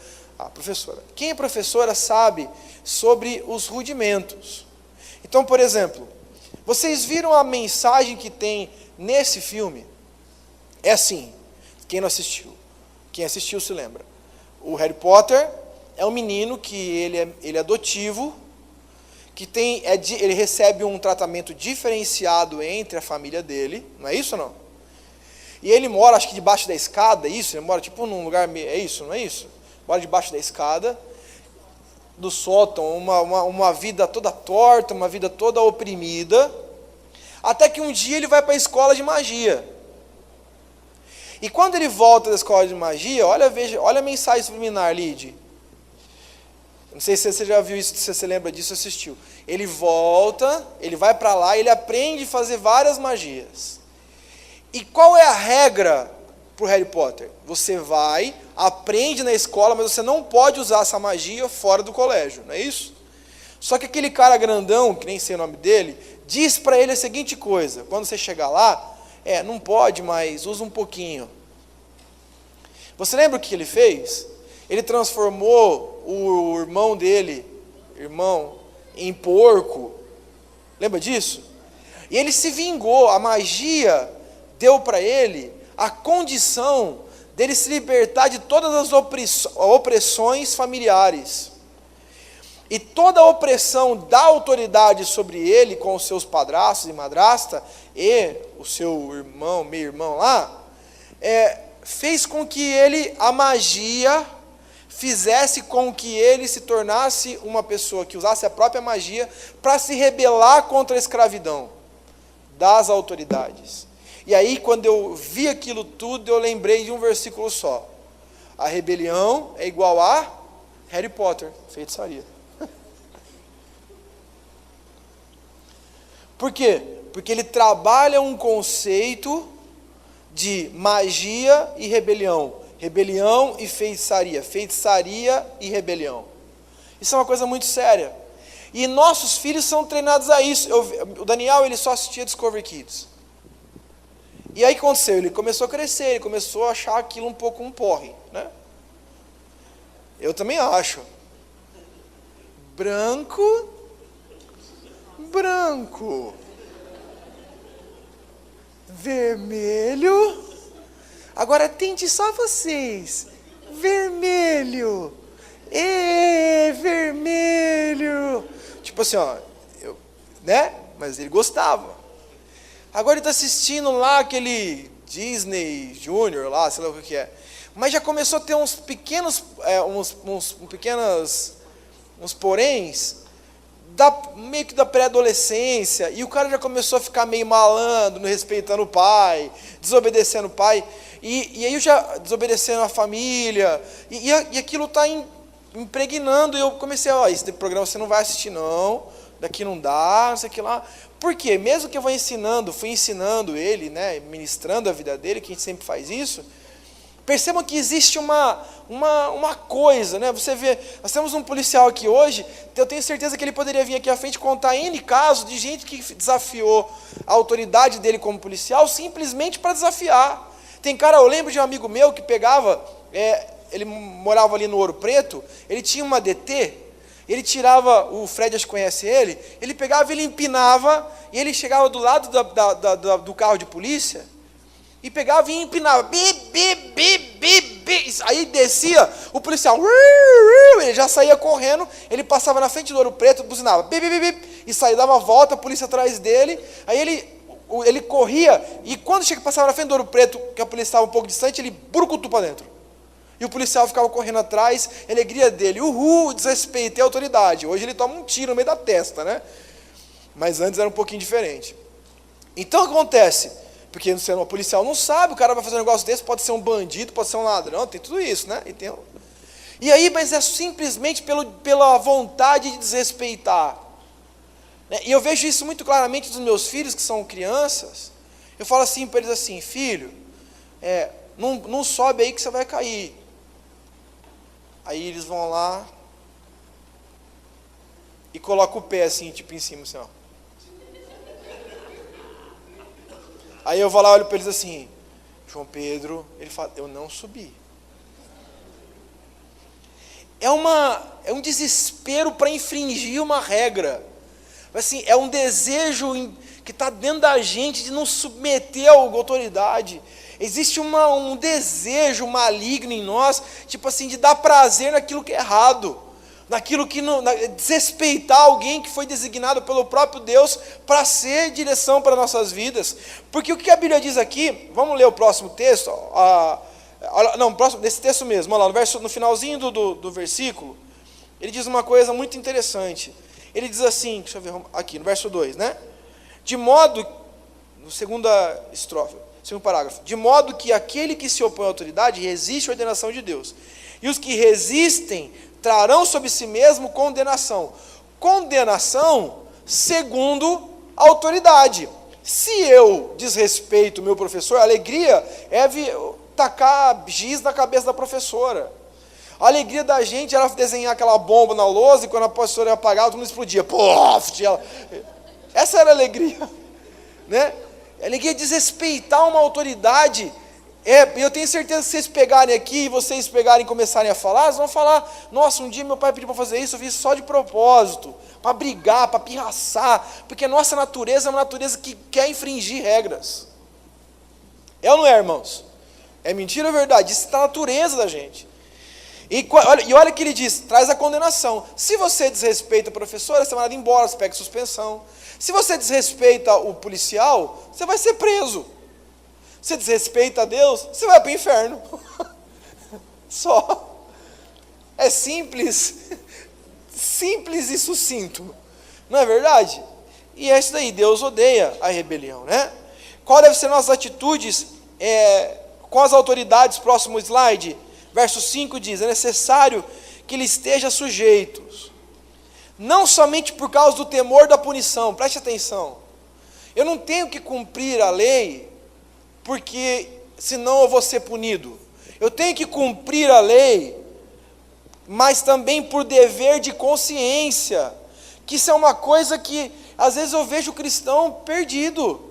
Speaker 1: Professora. Quem é professora sabe sobre os rudimentos. Então, por exemplo, vocês viram a mensagem que tem nesse filme? É assim. Quem não assistiu? Quem assistiu se lembra. O Harry Potter é um menino que ele é adotivo, que ele recebe um tratamento diferenciado entre a família dele, não é isso ou não? E ele mora, acho que debaixo da escada, é isso? Ele mora tipo num lugar, é isso, não é isso? Mora debaixo da escada, do sótão, uma vida toda torta, uma vida toda oprimida, até que um dia ele vai para a escola de magia. E quando ele volta da escola de magia, olha a mensagem subliminar, Lid. Não sei se você já viu isso, se você lembra disso, assistiu. Ele volta, ele vai para lá, ele aprende a fazer várias magias. E qual é a regra para o Harry Potter? Você vai, aprende na escola, mas você não pode usar essa magia fora do colégio, não é isso? Só que aquele cara grandão, que nem sei o nome dele, diz para ele a seguinte coisa: quando você chegar lá, não pode, mas usa um pouquinho. Você lembra o que ele fez? Ele transformou o irmão dele, em porco. Lembra disso? E ele se vingou, a magia deu para ele a condição dele se libertar de todas as opressões familiares. E toda a opressão da autoridade sobre ele, com os seus padrastos e madrasta, e o seu irmão, meio-irmão lá, fez com que a magia fizesse com que ele se tornasse uma pessoa que usasse a própria magia para se rebelar contra a escravidão das autoridades. E aí, quando eu vi aquilo tudo, eu lembrei de um versículo só. A rebelião é igual a Harry Potter, feitiçaria. Por quê? Porque ele trabalha um conceito de magia e rebelião. Rebelião e feitiçaria. Feitiçaria e rebelião. Isso é uma coisa muito séria. E nossos filhos são treinados a isso. O Daniel, ele só assistia Discovery Kids. E aí o que aconteceu? Ele começou a crescer, ele começou a achar aquilo um pouco um porre, né? Eu também acho. Branco. Vermelho. Agora tente só vocês. Vermelho. Vermelho. Tipo assim, né? Mas ele gostava. Agora ele está assistindo lá aquele Disney Junior lá, sei lá o que é. Mas já começou a ter uns pequenos, uns poréns, meio que da pré-adolescência, e o cara já começou a ficar meio malandro, não respeitando o pai, desobedecendo o pai, e aí já desobedecendo a família, e aquilo está impregnando, e eu comecei, esse programa você não vai assistir não, daqui não dá, não sei o que lá. Por quê? Mesmo que eu fui ensinando ele, né, ministrando a vida dele, que a gente sempre faz isso, percebam que existe uma coisa, né? Você vê, nós temos um policial aqui hoje, eu tenho certeza que ele poderia vir aqui à frente contar N casos de gente que desafiou a autoridade dele como policial, simplesmente para desafiar. Tem cara, eu lembro de um amigo meu que pegava, ele morava ali no Ouro Preto, ele tinha uma DT, ele tirava, o Fred acho que conhece ele pegava, ele empinava, e ele chegava do lado do carro de polícia, e pegava e empinava, bi, bi, bi, bi, bi. Aí descia, o policial, ele já saía correndo, ele passava na frente do Ouro Preto, buzinava, bi, bi, bi, bi, e saía, dava uma volta, a polícia atrás dele, aí ele corria, e quando passava na frente do Ouro Preto, que a polícia estava um pouco distante, ele burucutu para dentro. E o policial ficava correndo atrás, a alegria dele, desrespeitei a autoridade. Hoje ele toma um tiro no meio da testa, né? Mas antes era um pouquinho diferente. Então o que acontece? Porque o policial não sabe, o cara vai fazer um negócio desse, pode ser um bandido, pode ser um ladrão, tem tudo isso, né? E aí, mas é simplesmente pela vontade de desrespeitar. E eu vejo isso muito claramente dos meus filhos, que são crianças. Eu falo assim para eles assim, filho, não sobe aí que você vai cair. Aí eles vão lá e colocam o pé assim, tipo em cima, assim, ó. Aí eu vou lá e olho para eles assim, João Pedro, ele fala, eu não subi. É um desespero para infringir uma regra. Assim, é um desejo que está dentro da gente de não submeter a autoridade. Existe um desejo maligno em nós, tipo assim, de dar prazer naquilo que é errado, naquilo que desrespeitar alguém que foi designado pelo próprio Deus para ser direção para nossas vidas. Porque o que a Bíblia diz aqui, vamos ler o próximo texto, desse texto mesmo, olha lá, no finalzinho do versículo, ele diz uma coisa muito interessante. Ele diz assim, deixa eu ver aqui, no verso 2, né? De modo, no segunda estrofe, segundo parágrafo, de modo que aquele que se opõe à autoridade resiste à ordenação de Deus. E os que resistem trarão sobre si mesmo condenação. Condenação segundo a autoridade. Se eu desrespeito o meu professor, a alegria é tacar giz na cabeça da professora. A alegria da gente era desenhar aquela bomba na lousa e quando a professora ia apagar, todo mundo explodia. Essa era a alegria. Né? A alegria de desrespeitar uma autoridade. Eu tenho certeza que se vocês pegarem aqui e vocês pegarem e começarem a falar, eles vão falar, nossa, um dia meu pai pediu para fazer isso, eu fiz só de propósito, para brigar, para pirraçar, porque a nossa natureza é uma natureza que quer infringir regras. É ou não é, irmãos? É mentira ou é verdade? Isso está na natureza da gente. E olha o que ele diz, traz a condenação. Se você desrespeita a professora, você é mandado embora, você pega suspensão. Se você desrespeita o policial, você vai ser preso. Se você desrespeita a Deus, você vai para o inferno. Só. É simples. Simples e sucinto. Não é verdade? E é isso daí, Deus odeia a rebelião, né? Qual deve ser nossas atitudes com as autoridades? Próximo slide. Verso 5 diz, é necessário que ele esteja sujeitos, não somente por causa do temor da punição, preste atenção, eu não tenho que cumprir a lei, porque senão eu vou ser punido, eu tenho que cumprir a lei, mas também por dever de consciência, que isso é uma coisa que, às vezes eu vejo o cristão perdido.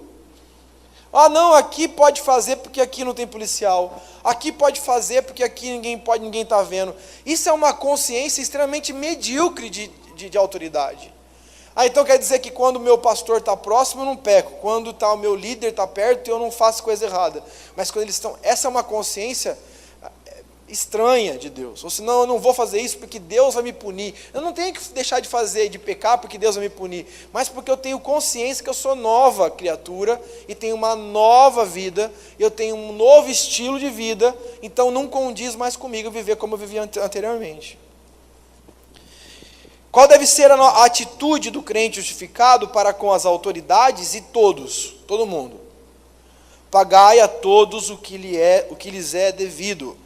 Speaker 1: Não, aqui pode fazer porque aqui não tem policial. Aqui pode fazer porque aqui ninguém está vendo. Isso é uma consciência extremamente medíocre de autoridade. Então quer dizer que quando o meu pastor está próximo eu não peco. Quando o meu líder está perto eu não faço coisa errada. Mas quando eles estão... Essa é uma consciência estranha de Deus. Ou senão eu não vou fazer isso porque Deus vai me punir. Eu não tenho que deixar de fazer, de pecar porque Deus vai me punir, mas porque eu tenho consciência que eu sou nova criatura e tenho uma nova vida, eu tenho um novo estilo de vida, então não condiz mais comigo viver como eu vivia anteriormente. Qual deve ser a atitude do crente justificado para com as autoridades e todo mundo? Pagai a todos o que lhes é devido.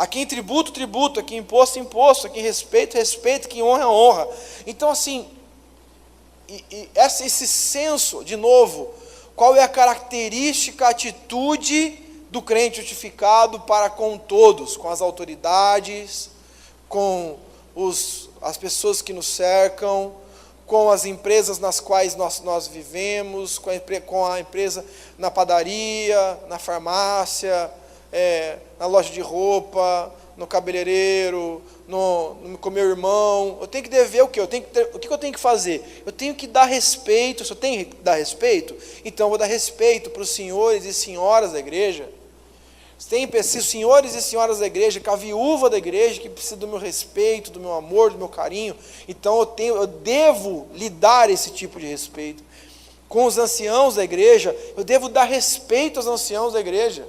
Speaker 1: A quem tributo, tributo. A quem imposto, imposto. A quem respeito, respeito. A quem honra, honra. Então, assim, esse senso, de novo, qual é a característica, a atitude do crente justificado para com todos, com as autoridades, com as pessoas que nos cercam, com as empresas nas quais nós vivemos, com a empresa na padaria, na farmácia, na loja de roupa, no cabeleireiro, com meu irmão. Eu tenho que dever o quê? O que eu tenho que fazer? Eu tenho que dar respeito. Se eu tenho que dar respeito, então eu vou dar respeito para os senhores e senhoras da igreja. Tem senhores e senhoras da igreja, com a viúva da igreja, que precisa do meu respeito, do meu amor, do meu carinho. Então eu devo lhe dar esse tipo de respeito. Com os anciãos da igreja, eu devo dar respeito aos anciãos da igreja.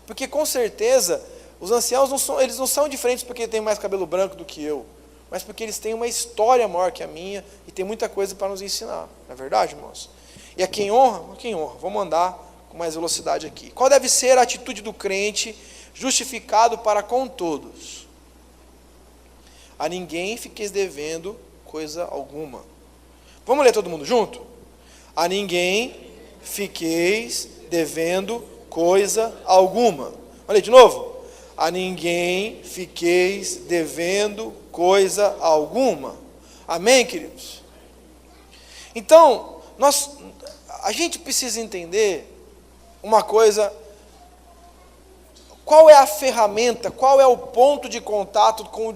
Speaker 1: Porque com certeza, os anciãos não são diferentes porque têm mais cabelo branco do que eu, mas porque eles têm uma história maior que a minha e tem muita coisa para nos ensinar. Não é verdade, irmãos? E a quem honra? A quem honra. Vamos andar com mais velocidade aqui. Qual deve ser a atitude do crente justificado para com todos? A ninguém fiqueis devendo coisa alguma. Vamos ler todo mundo junto? A ninguém fiqueis devendo coisa alguma. Olha aí de novo. A ninguém fiqueis devendo coisa alguma. Amém, queridos? Então, a gente precisa entender uma coisa: qual é a ferramenta, qual é o ponto de contato com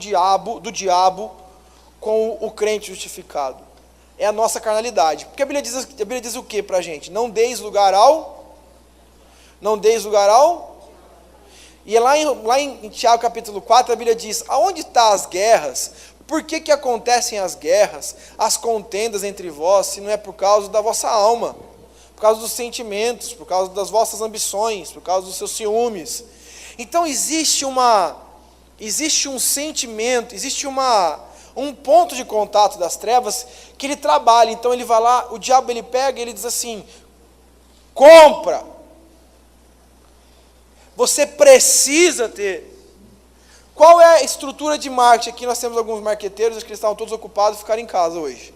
Speaker 1: do diabo com o crente justificado? É a nossa carnalidade. Porque a Bíblia diz o que para a gente? Não deis lugar ao... E lá em Tiago capítulo 4, a Bíblia diz: aonde estão as guerras? Por que acontecem as guerras, as contendas entre vós, se não é por causa da vossa alma? Por causa dos sentimentos, por causa das vossas ambições, por causa dos seus ciúmes. Então existe um sentimento, existe um ponto de contato das trevas que ele trabalha. Então ele vai lá, o diabo ele pega e ele diz assim: compra, você precisa ter. Qual é a estrutura de marketing? Aqui nós temos alguns marqueteiros, acho que eles estavam todos ocupados e ficaram em casa hoje.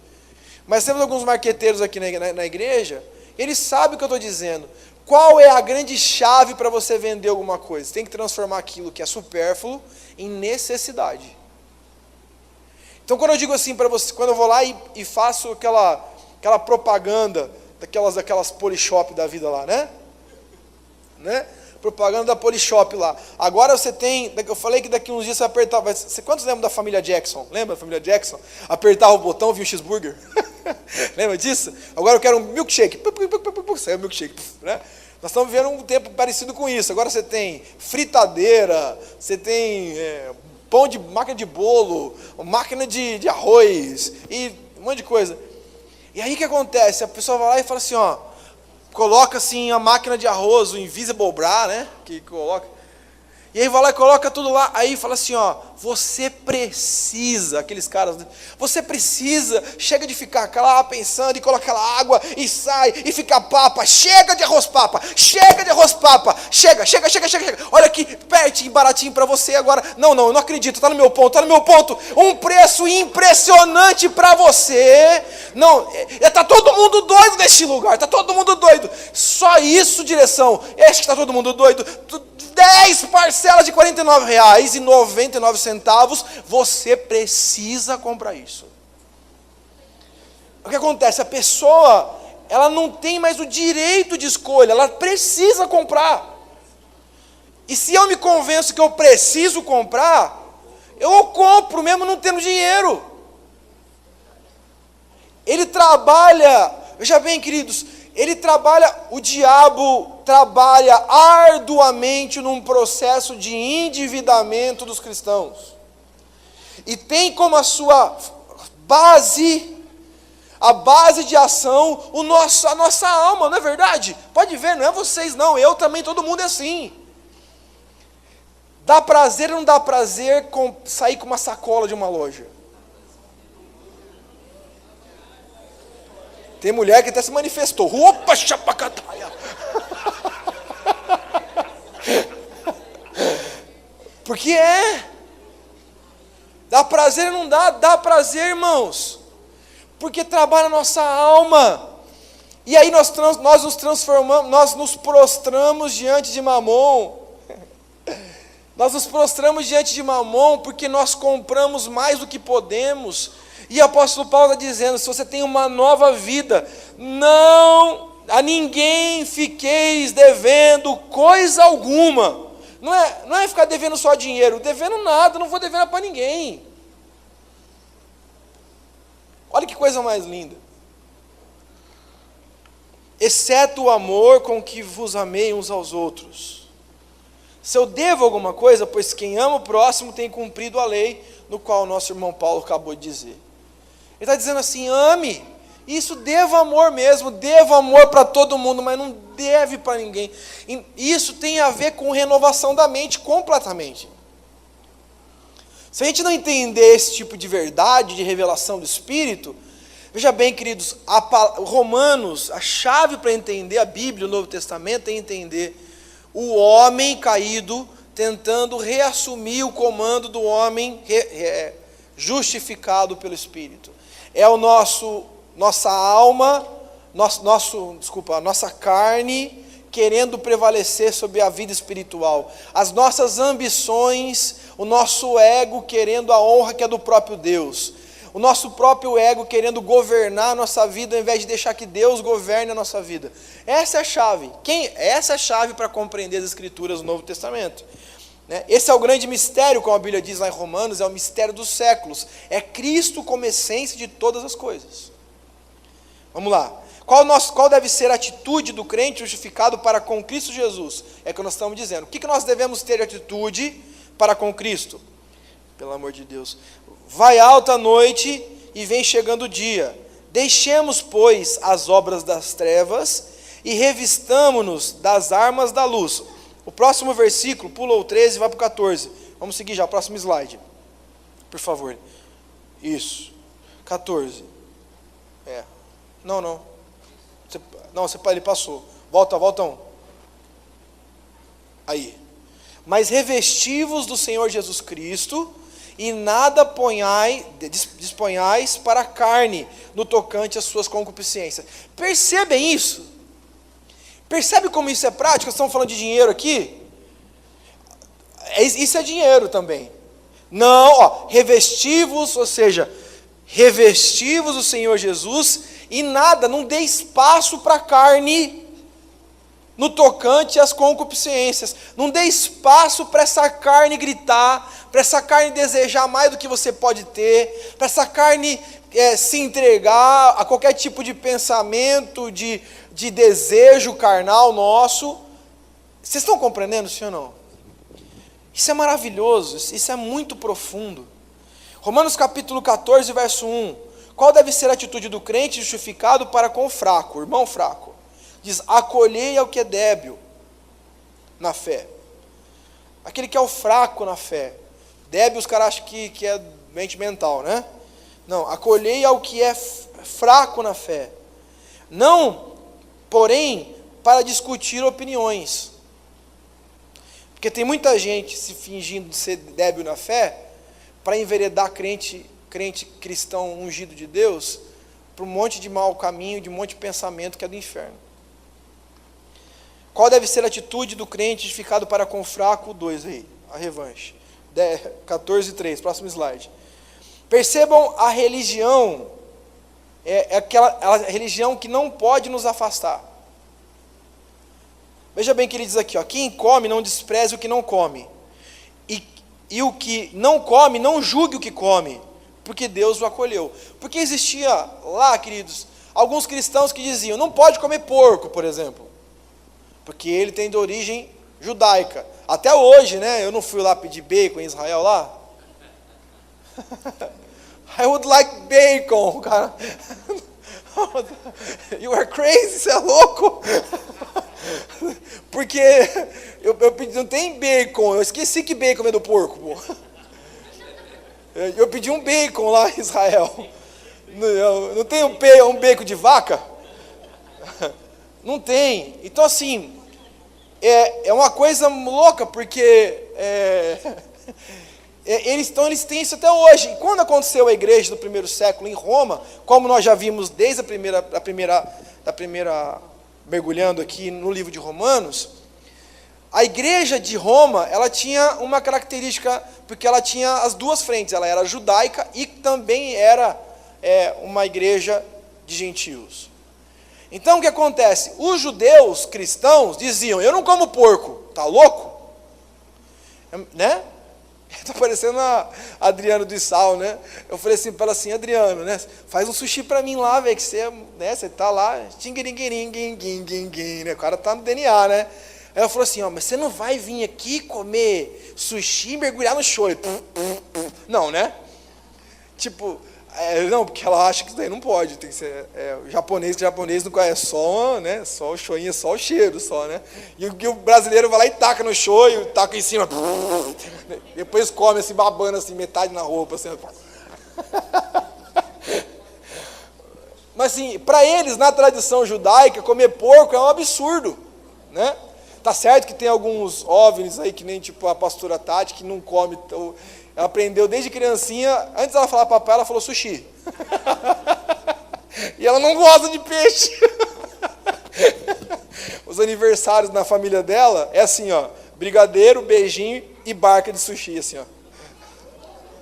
Speaker 1: Mas temos alguns marqueteiros aqui na igreja. Eles sabem o que eu estou dizendo. Qual é a grande chave para você vender alguma coisa? Tem que transformar aquilo que é supérfluo em necessidade. Então, quando eu digo assim para você, quando eu vou lá e faço aquela propaganda daquelas Polishop da vida lá, né? Propaganda da Polishop lá. Agora você tem, eu falei que daqui uns dias você apertava. Quantos lembram da família Jackson? Lembra da família Jackson? Apertava o botão, vinha um cheeseburger. Lembra disso? Agora eu quero um milkshake. Saiu o milkshake. Né? Nós estamos vivendo um tempo parecido com isso. Agora você tem fritadeira, você tem máquina de bolo, máquina de arroz e um monte de coisa. E aí o que acontece? A pessoa vai lá e fala assim, coloca assim a máquina de arroz, o Invisible Bra, né? Que coloca. E aí vai lá e coloca tudo lá. Aí fala assim, você precisa, aqueles caras, você precisa, chega de ficar lá pensando e coloca aquela água e sai e fica papa. Chega de arroz papa, chega de arroz papa, chega. Olha aqui, pertinho, baratinho para você agora. Não, eu não acredito, tá no meu ponto. Um preço impressionante para você. Não, tá todo mundo doido neste lugar, tá todo mundo doido. Só isso, direção. Acho que tá todo mundo doido. 10 parcelas de R$ 49,99, você precisa comprar isso. O que acontece? A pessoa, ela não tem mais o direito de escolha, ela precisa comprar. E se eu me convenço que eu preciso comprar, eu compro mesmo não tendo dinheiro. Ele trabalha, veja bem, queridos, o diabo trabalha arduamente num processo de endividamento dos cristãos. E tem como a sua base, a base de ação, a nossa alma, não é verdade? Pode ver, não é vocês não, eu também, todo mundo é assim. Dá prazer ou não dá prazer sair com uma sacola de uma loja? Tem mulher que até se manifestou. Opa, chapacataia. Porque dá prazer ou não dá? Dá prazer, irmãos, porque trabalha a nossa alma. E aí nós nos transformamos, nós nos prostramos diante de Mamon. Nós nos prostramos diante de Mamon porque nós compramos mais do que podemos. E o apóstolo Paulo está dizendo: se você tem uma nova vida, não a ninguém fiqueis devendo coisa alguma. Não é ficar devendo só dinheiro, devendo nada, não vou dever para ninguém. Olha que coisa mais linda. Exceto o amor com que vos amei uns aos outros. Se eu devo alguma coisa, pois quem ama o próximo tem cumprido a lei, no qual o nosso irmão Paulo acabou de dizer. Ele está dizendo assim: ame. Isso, deva amor mesmo, deva amor para todo mundo, mas não deve para ninguém. Isso tem a ver com renovação da mente completamente. Se a gente não entender esse tipo de verdade, de revelação do Espírito, veja bem, queridos, Romanos, a chave para entender a Bíblia, o Novo Testamento, é entender o homem caído tentando reassumir o comando do homem justificado pelo Espírito. É o nossa alma, nossa carne querendo prevalecer sobre a vida espiritual. As nossas ambições, o nosso ego querendo a honra que é do próprio Deus. O nosso próprio ego querendo governar a nossa vida, ao invés de deixar que Deus governe a nossa vida. Essa é a chave. Essa é a chave para compreender as Escrituras do Novo Testamento. Esse é o grande mistério, como a Bíblia diz lá em Romanos, é o mistério dos séculos. É Cristo como essência de todas as coisas. Vamos lá. Qual deve ser a atitude do crente justificado para com Cristo Jesus? É o que nós estamos dizendo. O que nós devemos ter de atitude para com Cristo? Pelo amor de Deus. Vai alta a noite e vem chegando o dia. Deixemos, pois, as obras das trevas e revistamo-nos das armas da luz. O próximo versículo, pula o 13 e vai para o 14. Vamos seguir já, próximo slide. Por favor. Isso. 14. Não. Ele passou. Volta um. Aí. Mas revesti-vos do Senhor Jesus Cristo, e nada disponhais para a carne, no tocante às suas concupiscências. Percebem isso? Percebe como isso é prático? Estamos falando de dinheiro aqui? Isso é dinheiro também. Não, revesti-vos, ou seja, revesti-vos do Senhor Jesus, e nada, não dê espaço para a carne no tocante às concupiscências. Não dê espaço para essa carne gritar, para essa carne desejar mais do que você pode ter, para essa carne se entregar a qualquer tipo de pensamento, de desejo carnal nosso. Vocês estão compreendendo, sim ou não? Isso é maravilhoso, isso é muito profundo. Romanos capítulo 14, verso 1. Qual deve ser a atitude do crente justificado para com o fraco, o irmão fraco? Diz: acolhei ao que é débil na fé. Aquele que é o fraco na fé. Débil, os caras acham que é mente mental, né? Não, acolhei ao que é fraco na fé. Não, porém, para discutir opiniões. Porque tem muita gente se fingindo de ser débil na fé, para enveredar crente cristão ungido de Deus, para um monte de mau caminho, de um monte de pensamento que é do inferno. Qual deve ser a atitude do crente justificado para com o fraco? 2 aí, a revanche. 14:3, próximo slide. Percebam, a religião é aquela religião que não pode nos afastar. Veja bem que ele diz aqui, quem come não despreze o que não come, e o que não come não julgue o que come, porque Deus o acolheu. Porque existia lá, queridos, alguns cristãos que diziam: não pode comer porco, por exemplo, porque ele tem de origem judaica. Até hoje, né? Eu não fui lá pedir bacon em Israel lá. I would like bacon, cara. You are crazy, você é louco? Porque eu pedi, não tem bacon, eu esqueci que bacon é do porco, pô. Eu pedi um bacon lá em Israel. Não tem um bacon de vaca? Não tem. Então assim, é uma coisa louca, porque Eles têm isso até hoje. E quando aconteceu a igreja do primeiro século em Roma, como nós já vimos desde a primeira mergulhando aqui no livro de Romanos, a igreja de Roma, ela tinha uma característica, porque ela tinha as duas frentes, ela era judaica e também era uma igreja de gentios. Então o que acontece? Os judeus cristãos diziam, eu não como porco, tá louco? Né? Está parecendo a Adriano do Sal, né? Eu falei assim para ela assim, Adriano, né? Faz um sushi para mim lá, velho, que você, né? Você tá lá, né? O cara tá no DNA, né? Aí ela falou assim, ó, mas você não vai vir aqui comer sushi e mergulhar no shoyu. Não, né? Tipo, não, porque ela acha que isso daí não pode, tem que ser o japonês não conhece só, né? Só o shoyu, só o cheiro, só, né? E o brasileiro vai lá e taca no shoyu, taca em cima, depois come assim, babando assim, metade na roupa, assim. Mas assim, para eles, na tradição judaica, comer porco é um absurdo, né? Tá certo que tem alguns OVNIs aí, que nem tipo a pastora Tati, que não come. Ela aprendeu desde criancinha, antes dela falar papai, ela falou sushi. E ela não gosta de peixe. Os aniversários na família dela é assim, ó, brigadeiro, beijinho e barca de sushi, assim, ó.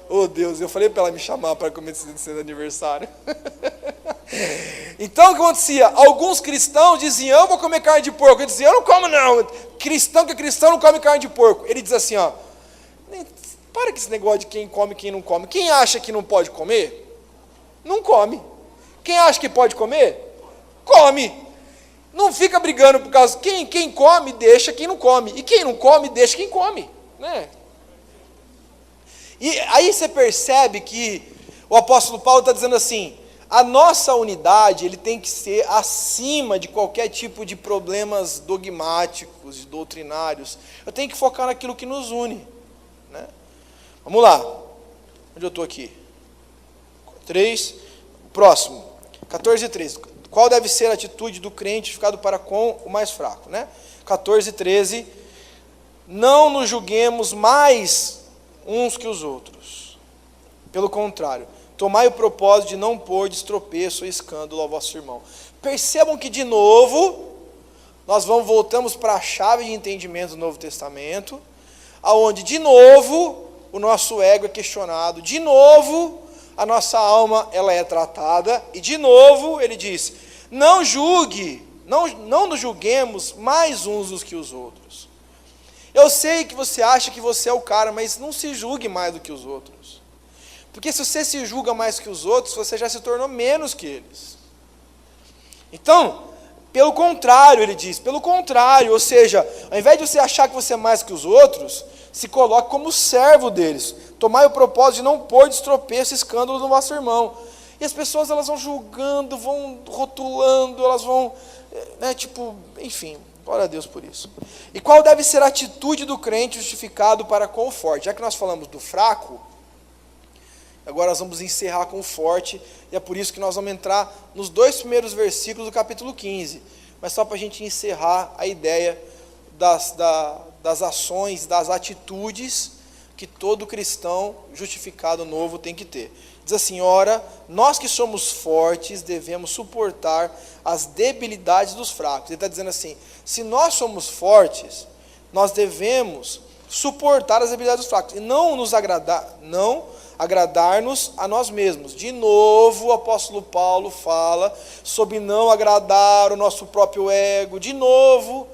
Speaker 1: Oh, Deus, eu falei para ela me chamar para comer esse aniversário. Então, o que acontecia? Alguns cristãos diziam, eu vou comer carne de porco. Ele dizia, eu não como não. Cristão que é cristão não come carne de porco. Ele diz assim, ó, para com esse negócio de quem come e quem não come. Quem acha que não pode comer, não come. Quem acha que pode comer, come. Não fica brigando por causa... Quem come, deixa quem não come. E quem não come, deixa quem come. Né? E aí você percebe que o apóstolo Paulo está dizendo assim, a nossa unidade ele tem que ser acima de qualquer tipo de problemas dogmáticos, doutrinários. Eu tenho que focar naquilo que nos une. Né? Vamos lá. Onde eu estou aqui? 3. Próximo. 14:13. Qual deve ser a atitude do crente ficado para com o mais fraco? Né? 14:13. Não nos julguemos mais uns que os outros. Pelo contrário, tomai o propósito de não pôr de tropeço ou escândalo ao vosso irmão. Percebam que, de novo, nós voltamos para a chave de entendimento do Novo Testamento, aonde, de novo, o nosso ego é questionado, de novo, a nossa alma ela é tratada, e de novo, ele diz, não julgue, não nos julguemos mais uns do que os outros. Eu sei que você acha que você é o cara, mas não se julgue mais do que os outros. Porque se você se julga mais que os outros, você já se tornou menos que eles. Então, pelo contrário, ele diz, pelo contrário, ou seja, ao invés de você achar que você é mais que os outros, se coloque como servo deles. Tomai o propósito de não pôr de tropeço, escândalo no vosso irmão. E as pessoas elas vão julgando, vão rotulando, elas vão, enfim, glória a Deus por isso. E qual deve ser a atitude do crente justificado para com o forte? Já que nós falamos do fraco, agora nós vamos encerrar com o forte, e é por isso que nós vamos entrar nos 2 primeiros versículos do capítulo 15, mas só para a gente encerrar a ideia das ações, das atitudes que todo cristão justificado novo tem que ter. Diz assim, ora, nós que somos fortes devemos suportar as debilidades dos fracos. Ele está dizendo assim, se nós somos fortes, nós devemos suportar as debilidades dos fracos, e não agradar-nos a nós mesmos. De novo, o apóstolo Paulo fala sobre não agradar o nosso próprio ego. De novo,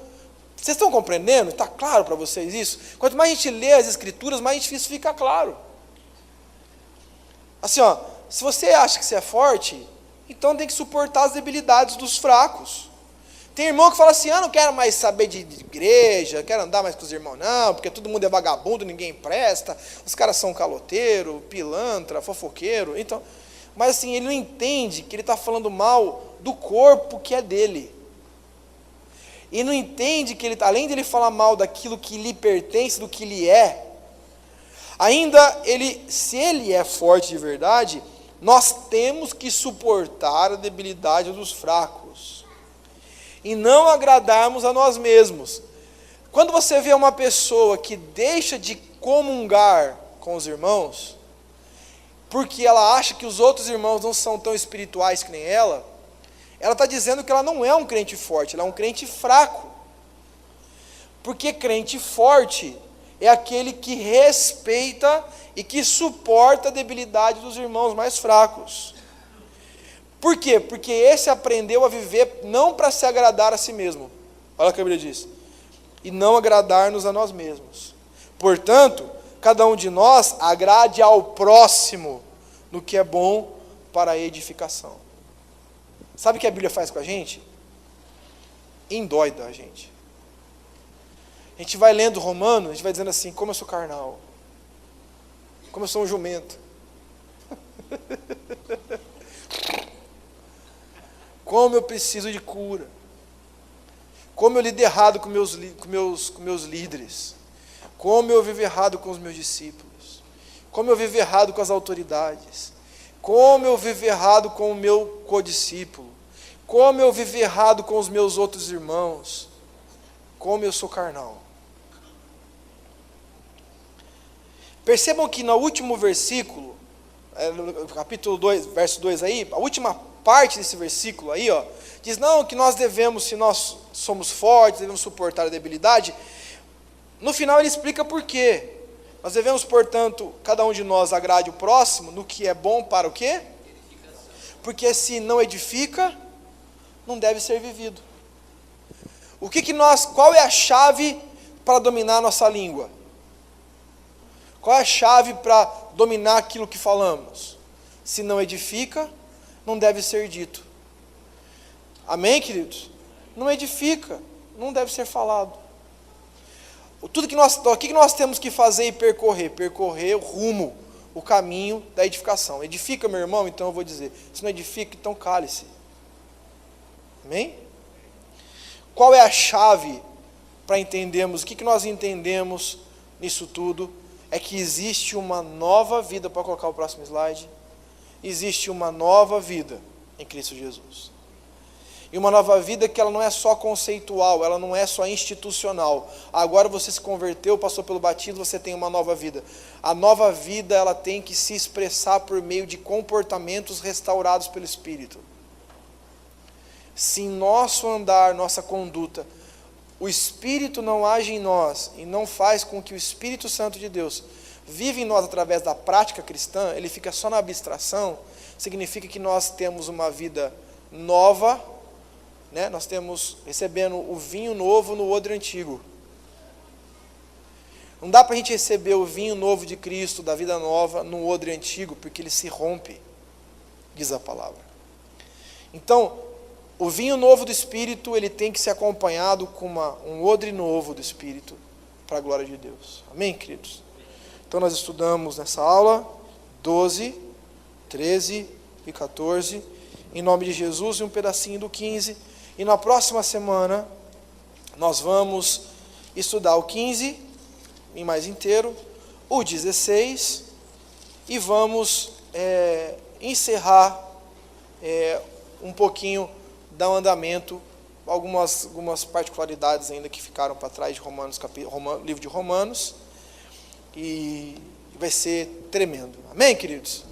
Speaker 1: vocês estão compreendendo? Está claro para vocês isso? Quanto mais a gente lê as Escrituras, mais difícil fica claro. Assim, ó, se você acha que você é forte, então tem que suportar as debilidades dos fracos. Tem irmão que fala assim, não quero mais saber de igreja, quero andar mais com os irmãos não, porque todo mundo é vagabundo, ninguém presta, os caras são caloteiro, pilantra, fofoqueiro. Então, mas assim, ele não entende que ele está falando mal do corpo que é dele. E não entende que ele, além de ele falar mal daquilo que lhe pertence, do que lhe é, ainda se ele é forte de verdade, nós temos que suportar a debilidade dos fracos e não agradarmos a nós mesmos. Quando você vê uma pessoa que deixa de comungar com os irmãos, porque ela acha que os outros irmãos não são tão espirituais que nem ela está dizendo que ela não é um crente forte, ela é um crente fraco. Porque crente forte é aquele que respeita e que suporta a debilidade dos irmãos mais fracos. Por quê? Porque esse aprendeu a viver não para se agradar a si mesmo. Olha o que a Bíblia diz. E não agradar-nos a nós mesmos. Portanto, cada um de nós agrade ao próximo no que é bom para a edificação. Sabe o que a Bíblia faz com a gente? Endóida a gente. A gente vai lendo Romanos, a gente vai dizendo assim, como eu sou carnal. Como eu sou um jumento. Como eu preciso de cura. Como eu lido errado com meus líderes. Como eu vivo errado com os meus discípulos. Como eu vivo errado com as autoridades. Como eu vivo errado com o meu codiscípulo. Como eu vivo errado com os meus outros irmãos. Como eu sou carnal. Percebam que no último versículo, no capítulo 2, verso 2 aí, a última parte desse versículo aí, ó, diz não, que nós devemos, se nós somos fortes, devemos suportar a debilidade. No final ele explica por quê. Nós devemos, portanto, cada um de nós agrade o próximo no que é bom para o quê? Porque se não edifica, não deve ser vivido. Qual é a chave para dominar a nossa língua? Qual é a chave para dominar aquilo que falamos? Se não edifica, não deve ser dito. Amém, queridos? Não edifica, não deve ser falado. O que nós temos que fazer e percorrer? Percorrer o rumo, o caminho da edificação. Edifica, meu irmão? Então eu vou dizer. Se não edifica, então cale-se. Amém? Qual é a chave para entendermos? O que nós entendemos nisso tudo? É que existe uma nova vida, para colocar o próximo slide, existe uma nova vida em Cristo Jesus. E uma nova vida que ela não é só conceitual, ela não é só institucional. Agora você se converteu, passou pelo batismo, você tem uma nova vida. A nova vida ela tem que se expressar por meio de comportamentos restaurados pelo Espírito. Se em nosso andar, nossa conduta, o Espírito não age em nós e não faz com que o Espírito Santo de Deus viva em nós através da prática cristã, ele fica só na abstração, significa que nós temos uma vida nova, né? Nós temos recebendo o vinho novo no odre antigo. Não dá para a gente receber o vinho novo de Cristo, da vida nova, no odre antigo, porque ele se rompe, diz a palavra. Então, o vinho novo do Espírito, ele tem que ser acompanhado com um odre novo do Espírito, para a glória de Deus. Amém, queridos? Então, nós estudamos nessa aula 12, 13 e 14, em nome de Jesus, e um pedacinho do 15. E na próxima semana, nós vamos estudar o 15, em mais inteiro, o 16, e vamos encerrar um pouquinho, dar um andamento, algumas particularidades ainda que ficaram para trás de livro de Romanos, e vai ser tremendo. Amém, queridos?